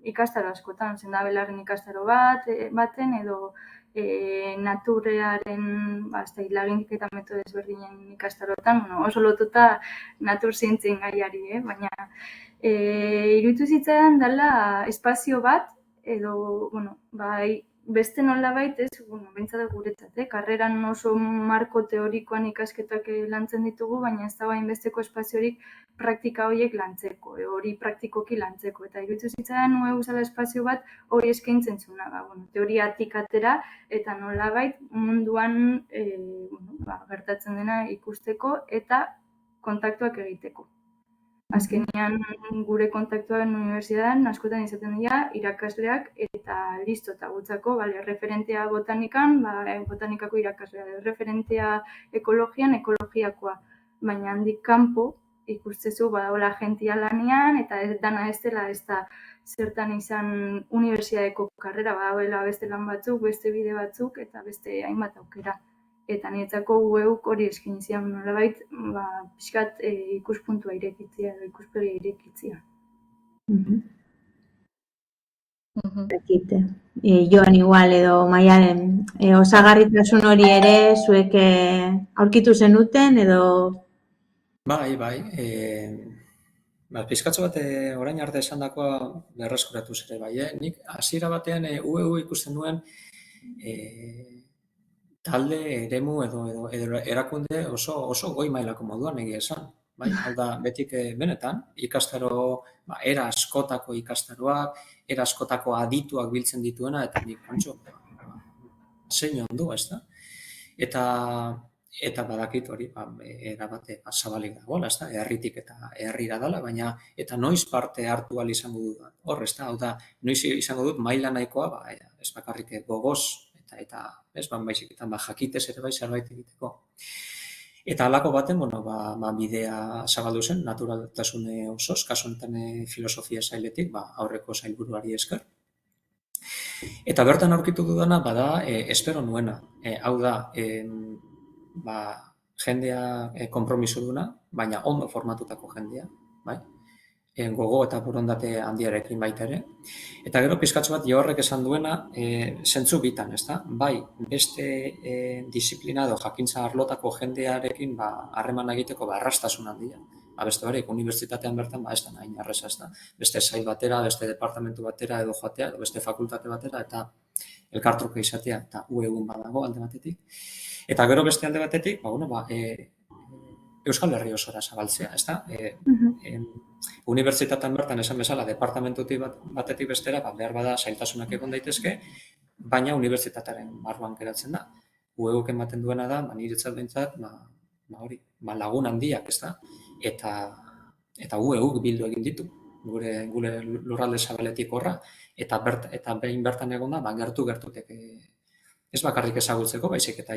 ikastaro askotan, zen da belarren ikastaro baten edo naturrearen laginik eta metodo ezberdinen ikastaroetan, oso lotuta naturzientzien gaiari, baina iruditu zitzaidan dela espazio bat, edo, beste nolabait, behintzat guretzat, karreran oso marko teorikoan ikasketak lantzen ditugu, baina ez da hainbesteko espaziorik praktika horiek lantzeko, hori praktikoki lantzeko. Eta iruditu zitzaidan uzala espazio bat hori eskaintzen zuna, teoriatik atera eta nolabait munduan gertatzen dena ikusteko eta kontaktuak egiteko. Azkenean gure kontaktuaren unibertsitatean askotan izaten dira irakasleak eta listo eta gutzako, referentea botanikan, botanikako irakaslea, referentea ekologian, ekologiakoa. Baina handik kanpo ikustezu badagoela jentia lanean eta dana ez dela ez da zertan izan unibertsitateko karrera, badagoela beste lan batzuk, beste bide batzuk eta beste hainbat aukera. Eta niretzako ueuk hori eskin zian, nolabait, pixkat ikuspuntua irekitzia, ikuspegia irekitzia. Joan igual edo Maialen, osagarritasun hori ere zuek aurkitu zenuten edo? Bai. Pizkatxo bat orain arte esandakoa berreskuratu ere bai. Nik hasiera batean ueu ikusten nuen talde, eremu edo erakunde oso goi mailako moduan egia esan. Hau da, betik benetan, ikastaro, era askotako ikastaroak, era askotako adituak biltzen dituena, eta nik zein ondu, ez da? Eta eta badakit hori, erabate zabalik dagoela, ez da, herritik eta herrira dela, baina eta noiz parte hartu ahal izango dut. Hor, ez da, hau da, noiz izango dut maila nahikoa, ez bakarrik gogoz, eta ez, baizik, eta jakitez ere bai zerbait egiteko. Eta halako baten, bidea zabaldu zen, naturaltasune osoz, kasu honetan filosofia sailetik, aurreko sailburuari esker. Eta bertan aurkitu dudana, bada, espero nuena. Hau da, jendea konpromiso duna, baina ondo formatutako jendea, bai? Gogo eta borondate handiarekin baita ere. Eta gero pizkatxo bat horrek esan duena zentzu bitan, ezta? Bai, beste disiplina edo jakintza arlotako jendearekin harreman egiteko erraztasun handia. Beste barik, unibertsitatean bertan ez da nahi erraza, ez da. Beste sail batera, beste departamentu batera edo joatea, edo beste fakultate batera eta elkartruke izatea eta egun badago alde batetik. Eta gero beste alde batetik, Euskal Herri osora zabaltzea, ez da? Unibertsitatean bertan esan bezala, departamentutik batetik bestera, behar bada zailtasunak egon daitezke, baina unibertsitatearen barruan geratzen da. UEUk ematen duena da, niretzat behintzat, lagun handiak, ez da? Eta UEUk bildu egin ditu, gure lurralde zabaletik horra, eta behin bertan egon da, gertu-gertutek ez bakarrik ezagutzeko, baizik eta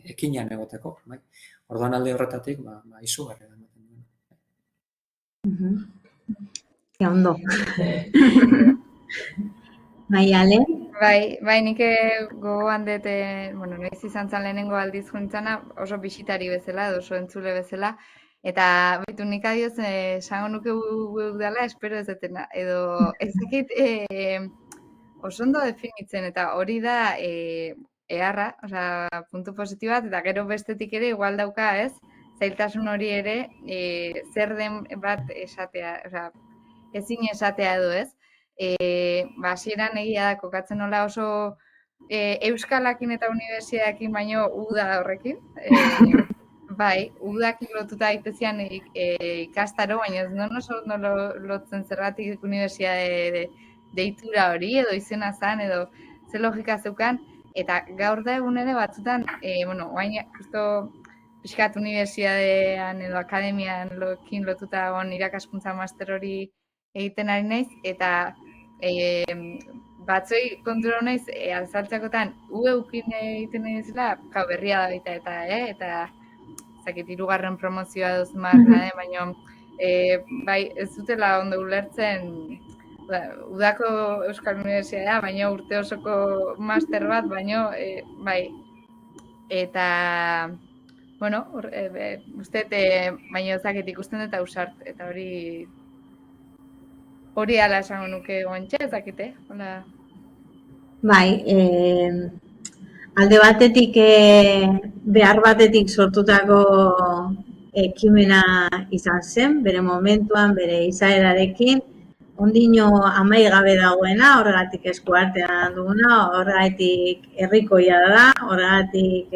ekinean egoteko. Orduan alde horretatik, izugarri da ematen duen. Ondo. Bai, Ale? Bai, nik gogoan dut, noiz izan zen lehenengo aldiz juntzana, oso bisitari bezala, edo oso entzule bezala, eta baitu nik adioz, esango nuke dela, espero ez detena, edo ez dakit oso ondo definitzen, eta hori da eharra, puntu positibat, eta gero bestetik ere igual dauka, ez? Zailtasun hori ere, zer den bat esatea, ezin esatea edo, ez? Hasieran egia da, kokatzen nola oso euskalakin eta unibertsitateakin baino uda horrekin. Bai, udakin lotuta daitezian ikastaro, baina ez non oso lotzen zergatik unibertsitate deitura hori, edo izena zan, edo ze logika zeukan, eta gaur da egun ere batzutan, guain, justo pixkat unibertsitatean edo akademian lotuta irakaskuntza master hori egiten ari naiz, eta batzoi kontura naiz, azaltzakotan, UEUkin egiten nahi zela, berria da baita, eta zakit, 3. promozioa duz marra, baina bai, ez dutela ondo ulertzen, udako Euskal Unibertsitatea, baina urte osoko master bat, baina bai, eta uste, baina zakit ikusten eta usart, eta hori ala esango nuke gontxe, ezakite, hola. Bai, alde batetik, behar batetik sortutako ekimena izan zen, bere momentuan, bere izaerarekin, ondino amaigabe dagoena, horregatik esku artean duguna, horregatik herrikoia da, horregatik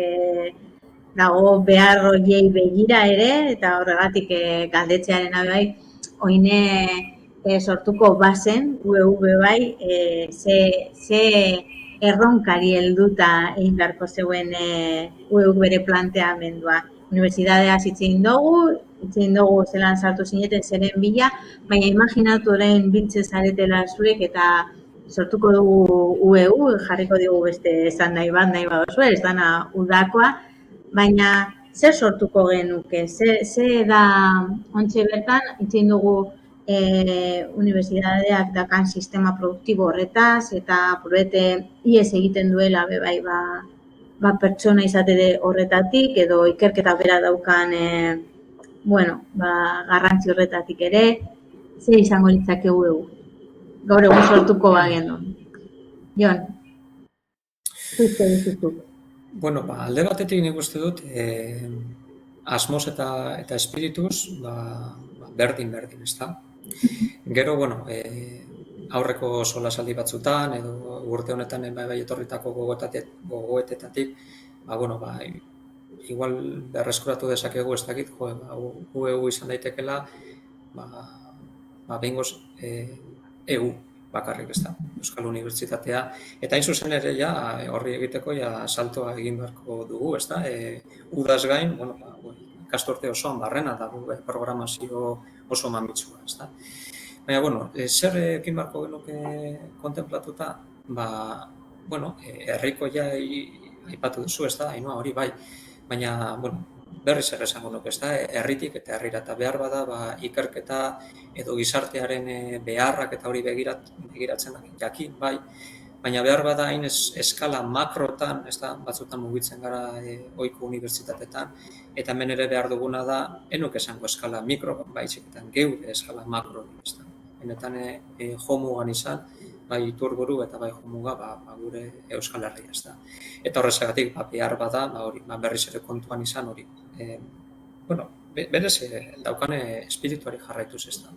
dago behar horiei begira ere, eta horregatik galdetzearen bai, oine sortuko bazen, UEV bai, ze erronkari helduta egin beharko zeuen UEV bere planteamendua. Unibertsitatea hitz dugu zelan sartu zineten zeren bila, baina imaginatu orain biltzen zaretela zurek eta sortuko dugu UEU, jarriko dugu beste esan nahi badozue, ez dana udakoa, baina zer sortuko genuke, ze da ontxe bertan, hitz dugu unibertsitateak dakan sistema produktibo horretaz, eta probete ies egiten duela bai, pertsona izatede horretatik, edo ikerketa bera daukan garrantzi horretatik ere, ze izango litzake UEU. Gaur egun sortuko bagendu. Jon, zuzte dituzu. Alde batetik nik uste dut, asmoz eta espirituz, berdin, ez da? Gero, aurreko solasaldi batzutan, edo urte honetan bai etorritako gogoetetatik, igual berreskuratu dezakegu ez dakit, UEU izan daitekela, behingoz EU, bakarrik, ez da, Euskal Unibertsitatea. Eta hain zuzen ere, horri egiteko, saltoa egin beharko dugu, ez da, udaz gain, ikasturte osoan barrena dago programazio oso mamitsua, ez da. Baina, zer ekin beharko genuke kontemplatuta, herriko aipatu duzu, ez da, Ainhoa, hori bai, baina, berriz ere esango nuke, ez da, herritik eta herrira, eta behar bada, ikerketa edo gizartearen beharrak eta hori begiratzen da, jakin, bai, baina behar bada hain eskala makrotan, ez da, batzutan mugitzen gara ohiko unibertsitatetan, eta hemen ere behar duguna da, enuk esango eskala mikro, baitzeketan geure eskala makro, ez da. Benetan jomugan izan, bai Iturburu eta bai jomuga gure Euskal Herria, ez da. Eta horrezagatik, behar bada, berriz ere kontuan izan hori. Berez daukane espirituari jarraituz, ez da.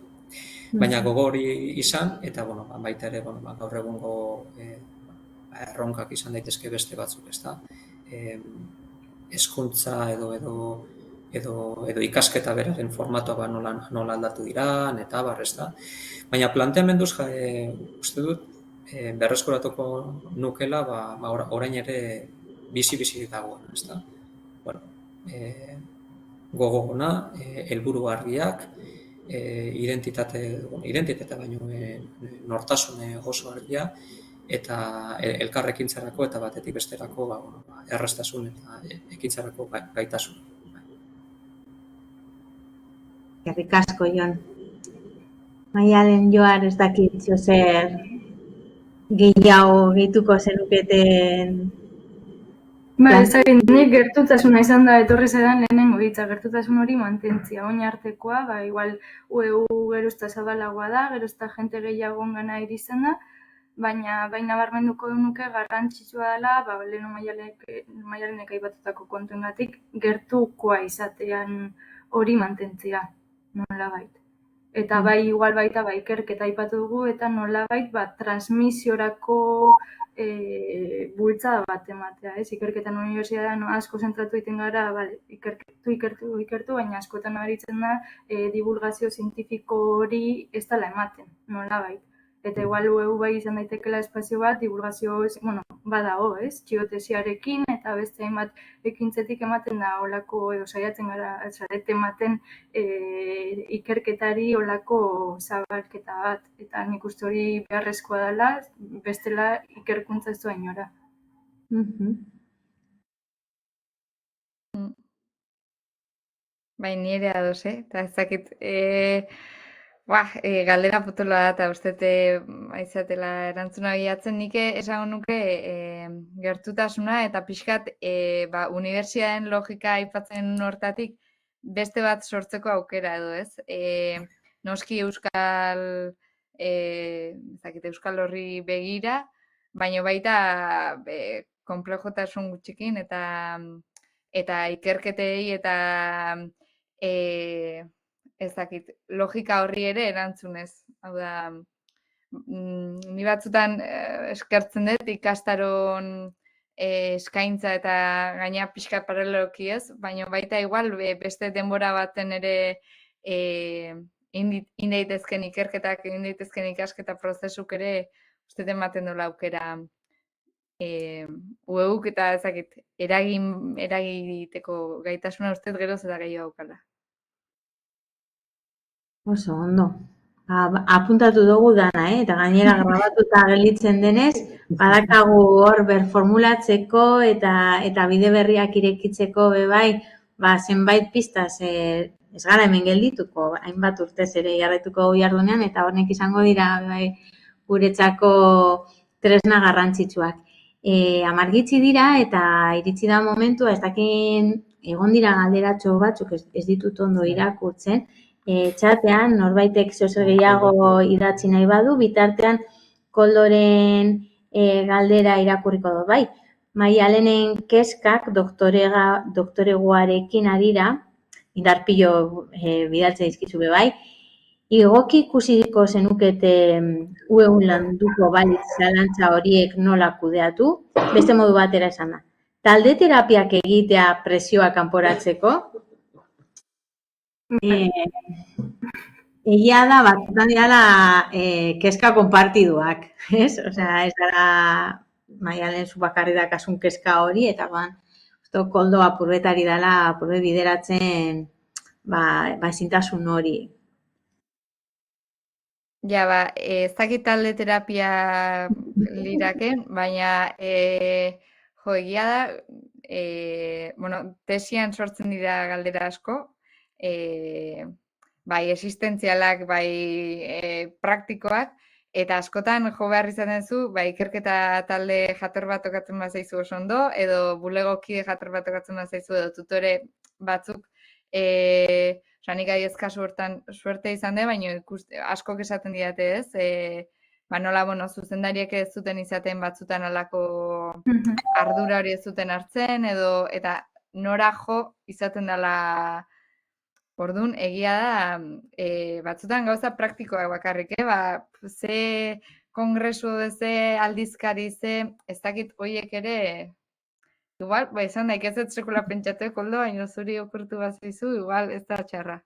Baina gogo hori izan, eta baita ere gaur egungo erronkak izan daitezke beste batzuk, ez da. Hezkuntza edo ikasketa beraren formatoa nola aldatu diran, eta ez da. Baina planteamenduz, uste dut, berreskuratuko nukela, orain ere bizi-bizi dagoen, ez da. Gogo ona, helburu argiak, identitate baino nortasune oso argia, eta elkarrekintzarako eta batetik besterako erraztasun eta ekintzarako gaitasun. Eskerrik asko, Jon. Maialen, Joar, ez dakit zer gehiago gehituko zenuketen. Ez dakit, nik gertutasuna izan da etorri zedan lehenengo hitza, gertutasun hori mantentzia, oin artekoa, igual UEU gerozta zabalagoa da, gerozta jente gehiago ongana irizan da, baina nabarmenduko nuke garrantzitsua dela, leheno Maialenek aibatutako kontuengatik, gertukoa izatean hori mantentzia, nolabait. Eta igual baita ikerketa aipatu dugu, eta nolabait transmisiorako bultzada bat ematea, ez? Ikerketan unibertsitatean asko zentratu egiten gara, ikertu, baina askotan nabaritzen da divulgazio zientifiko hori ez dela ematen, nolabait. Eta igual UEU bai izan daitekela espazio bat, divulgazio, badago, ez? Txiotesiarekin eta beste hainbat ekintzetik ematen da olako, edo saiatzen gara, zarete ematen ikerketari olako zabalketa bat. Eta nik uste hori beharrezkoa dela, bestela ikerkuntza ez doa inora. Bai, nire ados, eta ez dakit... galdera potoloa da, eta ustete aizatela erantzuna bilatzen, nik esango nuke gertutasuna eta pixkat unibertsitateen logika aipatzen hortatik beste bat sortzeko aukera edo, ez? Noski Euskal Horri begira, baina baita konplejotasun gutxikin eta ikerketei eta ez dakit, logika horri ere erantzunez. Hau da, ni batzutan eskertzen dut ikastaron eskaintza eta gaina pixka paraleloki, ez? Baina baita igual beste denbora baten ere indaitezken ikerketak, indaitezken ikasketa prozesuk ere uste ematen dola aukera UEUk eta ez dakit, eragiteko gaitasuna uste geroz eta gehiago aukala. Oso, ondo. Apuntatu dugu dana, eta gainera grabatuta gelditzen denez, badakagu hor berformulatzeko eta bide berriak irekitzeko bebai, zenbait pistaz ez gara hemen geldituko, hainbat urtez ere jarraituko jardunean, eta honek izango dira guretzako tresna garrantzitsuak. Amargitzi dira eta iritsi da momentua, ez dakin egon dira galderatxo batzuk, ez ditut ondo irakurtzen, txatean, norbaitek zer gehiago idatzi nahi badu, bitartean Koldoren galdera irakurriko dut, bai. Maialenen keskak doktoregoarekin arira, indarpilo bidaltzen dizkizu bai, igoki ikusiko zenukete UEUn landuko balitz zalantza horiek nola kudeatu, beste modu batera esan da. Talde terapiak egitea presioa kanporatzeko, Egia da, batzutan dirala kezka konpartiduak, ez? Osea, ez dara Maialen zu bakarri dakasun kezka hori, eta koldo apurbetari dela apurbe bideratzen ezintasun hori. Ja, ez dakit talde terapia liraken, baina egia da, tesian sortzen dira galdera asko, bai existentzialak, bai praktikoak, eta askotan jo behar izaten zu, ikerketa talde jator bat tokatzen bat zaizu oso ondo, edo bulegokide jator bat tokatzen bat zaizu, edo tutore batzuk, nik adiez kasu hortan suerte izan da, baina askok esaten didate ez, nola, zuzendariek ez zuten izaten batzutan alako ardura hori ez zuten hartzen, eta nora jo izaten dela. Orduan, egia da, batzutan gauza praktikoak bakarrik, ze kongresu, ze aldizkari, ez dakit horiek ere, igual, izan daik ez sekula pentsatu koldo, baina zuri okurtu bat zizu, igual ez da txarra.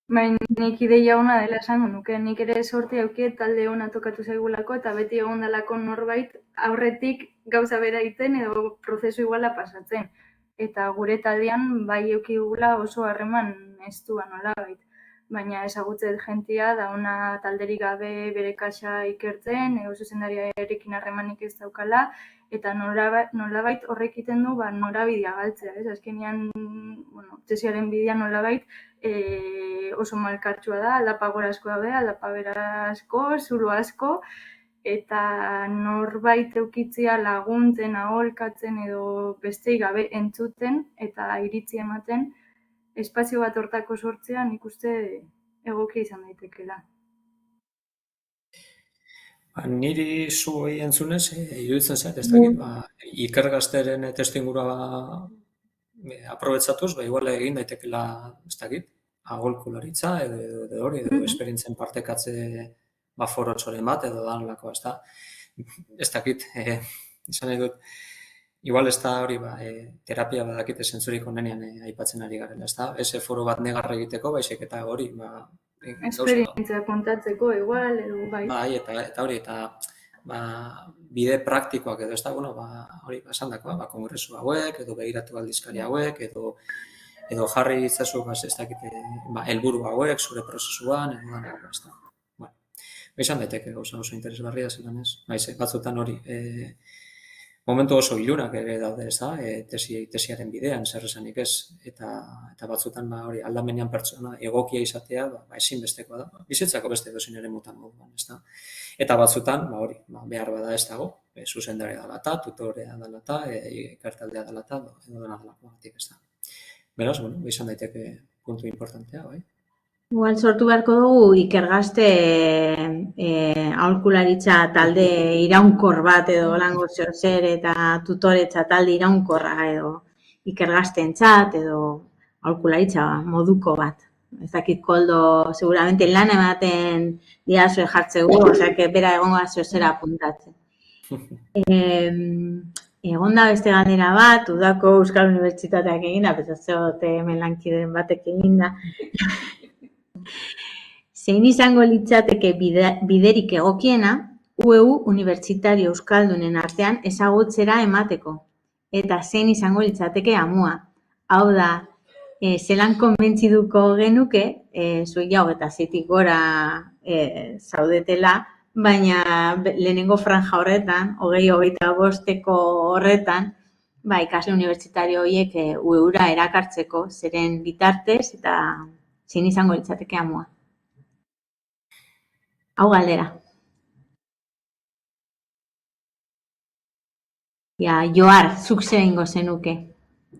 Nik ideia ona dela esango nuke, nik ere sorte aukiet talde ona tokatu zaigulako, eta beti egon dalako norbait aurretik gauza bera iten edo prozesu iguala pasatzen. Eta gure taldean bai eukigula oso harreman estua nolabait. Baina ezagutzet jentia da ona talderik gabe bere kaxa ikertzen, edo zuzendaria erekin harremanik ez daukala, eta nolabait horrekiten du norabidea galtzea, ez? Azkenean, tesiaren bidea nolabait oso malkartsua da, aldapa gora asko dabe, aldapa bera asko, zulo asko, eta norbait eukitzia laguntzen, aholkatzen edo bestei gabe entzuten eta iritzi ematen, espazio bat hortako sortzea nik uste egokia izan daitekela. Niri zu hori entzunez, iruditzen zait, ez dakit, ikergazteren testingura aprobetsatuz, igual egin daitekela, ez dakit, aholkularitza edo hori, edo esperientzen partekatze forotxoren bat edo danlako, ez da. Ez dakit, izan nahi dut, igual ez da hori, terapia badakite zentzurik onenean aipatzen ari garela, ez da. Ez foro bat negarra egiteko, baizik eta hori, esperientzia kontatzeko igual, edo bai. Bai, eta hori, bide praktikoak edo, ez da, hori, esan dakoa, kongresu hauek, edo begiratu aldizkari hauek, edo jarri itzazu, ez dakite, helburu hauek, zure prozesuan, edo danako, ez da. Izan daiteke gauza oso interesgarria zelan ez. Batzutan hori, momentu oso ilunak ere daude, ez da, tesiaren bidean, zer esanik ez, eta batzutan hori aldamenean pertsona egokia izatea, ezinbestekoa da, bizitzako beste edozein ere mutan moduan, ez da. Eta batzutan, hori, behar bada ez dago, zuzendaria dalata, tutorea dalata, ikertaldea dalata, edo dena dalako batik, ez da. Beraz, izan daiteke puntu importantea, bai. Igual sortu beharko dugu ikergazte aholkularitza talde iraunkor bat edo lango zer eta tutoretza talde iraunkorra edo ikergazteentzat edo aholkularitza moduko bat. Ez dakit koldo, seguramente lan ematen diazue jartzegu, osea, bera egongo zera apuntatzen. Egon da beste galdera bat, udako Euskal Unibertsitateak egin da, petzazeote hemen lankideen batek egin da. Zein izango litzateke biderik egokiena UEU Unibertsitario Euskaldunen artean ezagutzera emateko? Eta zein izango litzateke amua? Hau da, zelan konbentziduko genuke, zuek ja 26tik gora zaudetela, baina lehenengo franja horretan, 20-25 horretan, ikasle unibertsitario horiek UEUra erakartzeko, zeren bitartez eta zein izango litzateke amua. Hau galdera. Joar, zuk zer egingo zenuke?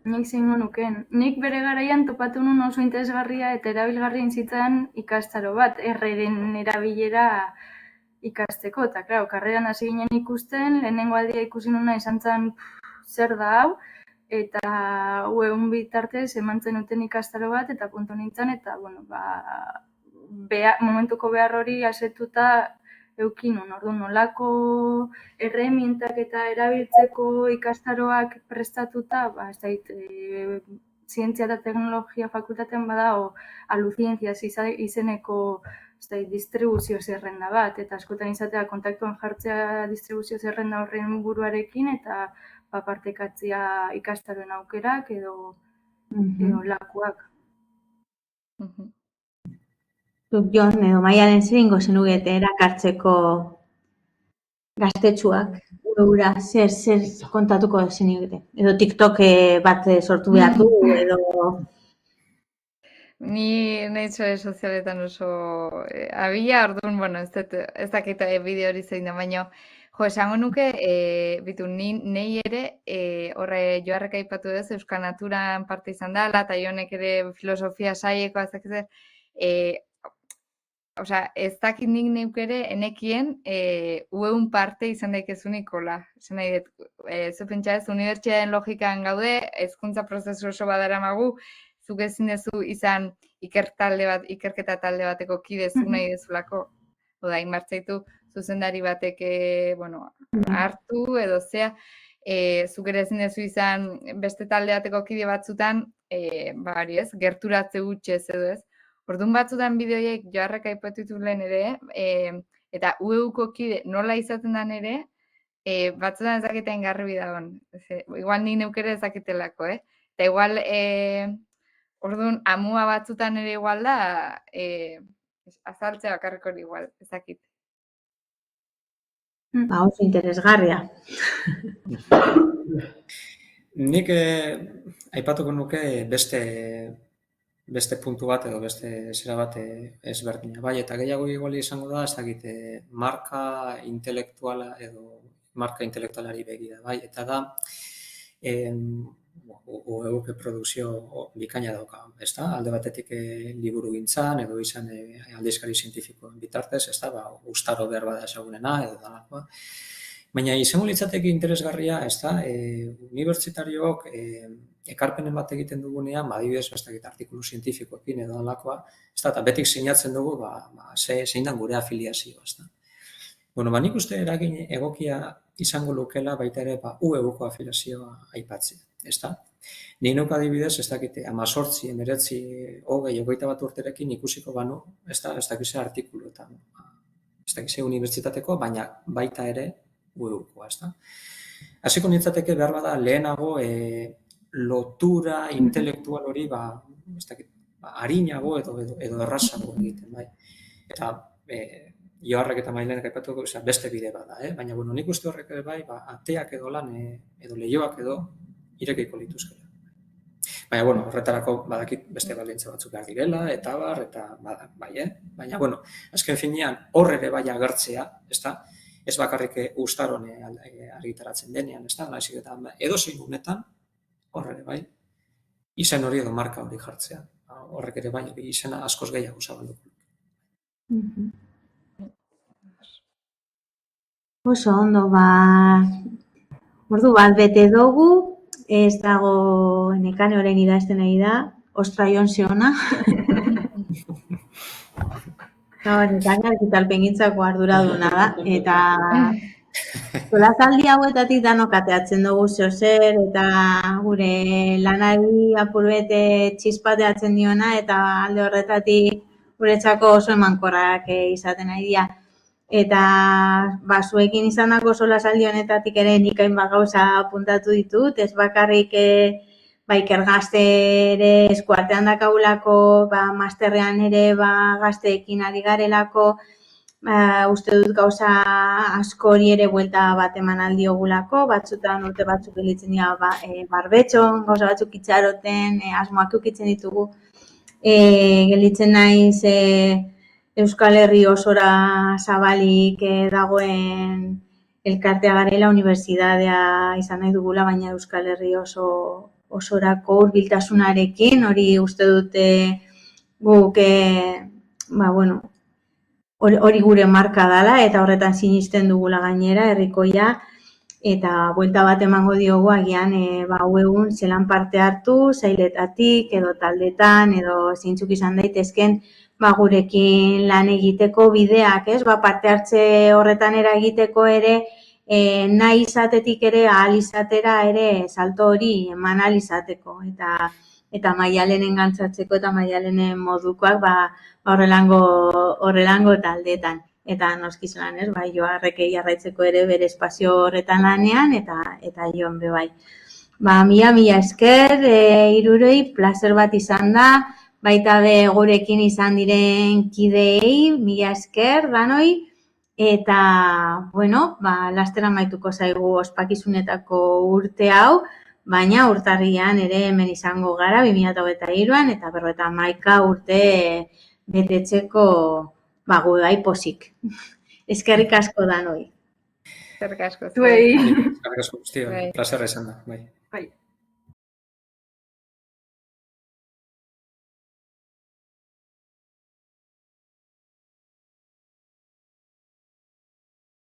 Nik zeingo nuken. Nik bere garaian topatu nun oso interesgarria eta erabilgarrien zitzan ikastaro bat, erreren erabilera ikasteko. Eta, klaro, karreran hasi ginen ikusten, lehenengo aldia ikusi nuna izan zen zer da hau, eta egun bitartez eman zenuten ikastaro bat, eta puntu nintzen, eta, momentuko behar hori asetuta eukinun, orduan nolako erremintak eta erabiltzeko ikastaroak prestatuta, ez dait, zientzia eta teknologia fakultatean badago aluzientziaz izeneko distribuzio zerrenda bat, eta askotan izatea kontaktuan jartzea distribuzio zerrenda horren buruarekin, eta partekatzea ikastaroen aukerak edo lakuak. Zuk, Jon, edo Maialen zer egingo zenukete erakartzeko gaztetxuak, ura, zer kontatuko zenukete? Edo TikTok bat sortu behar du, edo... Ni sare sozialetan oso abila, orduan, bueno, ez dakit bideo hori zein da, baina, esango nuke, nei ere, horre Joarrek aipatu duz, Euskal Naturan parte izan dela, eta Jonek ere filosofia saieko, ez dakit ez dakit nik neuk ere, enekien, ueun parte izan daikezunik hola. Esan nahi dut, zu pentsa ez, unibertsitateen logikan gaude, hezkuntza prozesu oso badaramagu, zuk ezin dezu izan ikerketa talde bateko kide zu nahi dezulako. Oda, inbartzaitu zuzendari batek hartu edo zea, zuk ere ezin dezu izan beste talde bateko kide batzutan, gerturatze gutxez edo ez. Orduan batzutan bideoiek Joarrek aipatu lehen ere, eta UEUko kide nola izaten den ere, batzutan ezaketean garbi dagoen. Igual ni neukere ezakitelako, Eta igual, orduan, amua batzutan ere igual da, azaltzea bakarriko igual, ezakit. Oso interesgarria. Nik aipatuko nuke beste puntu bat edo beste zera bat ezberdina. Bai, eta gehiago igual izango da, ez dakit, marka intelektualari begira, bai, eta da, UEUko produkzio bikaina dauka, ez da? Alde batetik liburu gintzan, edo izan aldizkari zientifikoen bitartez, ez da, ustaro behar bada ezagunena, edo dalakoa. Baina izango litzateke interesgarria, ez da, unibertsitariook ekarpenen bat egiten dugunean, adibidez, ez dakit, artikulu zientifikoekin edo dalakoa, ez da, eta betik sinatzen dugu, zein dan gure afiliazioa, ez da. Bueno, nik uste eragin egokia izango lukela baita ere UEUko afiliazioa aipatzea, ez da? Ni nuk adibidez, ez dakit, 18, 19, 20, 21 urterekin ikusiko banu, ez dakit ze artikulu eta ez dakit ze unibertsitateko, baina baita ere UEUkoa, ez da? Hasiko nintzateke behar bada lehenago lotura intelektual hori, ez dakit, arinago edo errazago egiten, bai? Eta Joarrek eta Mailenek aipatuko beste bide bada, baina nik uste horrek ere bai, ateak edo lan edo lehioak edo irekiko lituzkela. Baina, horretarako badakit beste baldintza batzuk behar direla, eta bar, eta bai, baina, azken finean horre ere bai agertzea, ez bakarrik ustaron argitaratzen denean, naizik eta edozein unetan horre ere bai, izen hori edo marka hori jartzea. Horrek ere bai, izena askoz gehiago zabalduko. Oso ondo, ordu bat bete dugu, ez dago Nekane orain idazten nahi da, ostra Jon zeona. Nekane argitalpengintzako arduraduna da, eta solazaldi hauetatik danok ateatzen dugu zer, eta gure lanari apurbete txispateatzen diona, eta alde horretatik guretzako oso emankorrak izaten nahi dira. Eta zuekin izandako solasaldi honetatik ere nik hainbat gauza apuntatu ditut, ez bakarrik ikergazte ere eskuartean dakagulako, masterrean ere gazteekin ari garelako, uste dut gauza askori ere buelta bat eman aldiogulako, batzutan urte batzuk gelitzen dira barbetxon, gauza batzuk itxaroten, asmoak ukitzen ditugu, gelitzen naiz Euskal Herri osora zabalik dagoen elkartea garela, unibertsitatea izan nahi dugula, baina Euskal Herri osorako hurbiltasunarekin, hori uste dute guk, hori gure marka dela, eta horretan sinisten dugula gainera, herrikoia, eta buelta bat emango diogu agian egun zelan parte hartu, sailetatik, edo taldetan, edo zeintzuk izan daitezken, gurekin lan egiteko bideak, parte hartze horretan eragiteko ere, nahi izatetik ere, ahal izatera ere, salto hori eman ahal izateko. Eta eta Maialenen gantzatzeko eta Maialenen modukoak horrelango taldetan. Eta noski zelan, ez, bai, Joarrekei jarraitzeko ere bere espazio horretan lanean, eta Jon be bai. Mila esker, hirurei, plazer bat izan da, baita be gurekin izan diren kideei, mila esker, danoi, eta, bueno, laster amaituko zaigu ospakizunetako urte hau, baina urtarrian ere hemen izango gara, 2023an, eta 51 urte betetzeko gu bai pozik. Eskerrik asko danoi. Eskerrik asko. Zuei. Eskerrik asko guztioi, plazerra izan da, bai.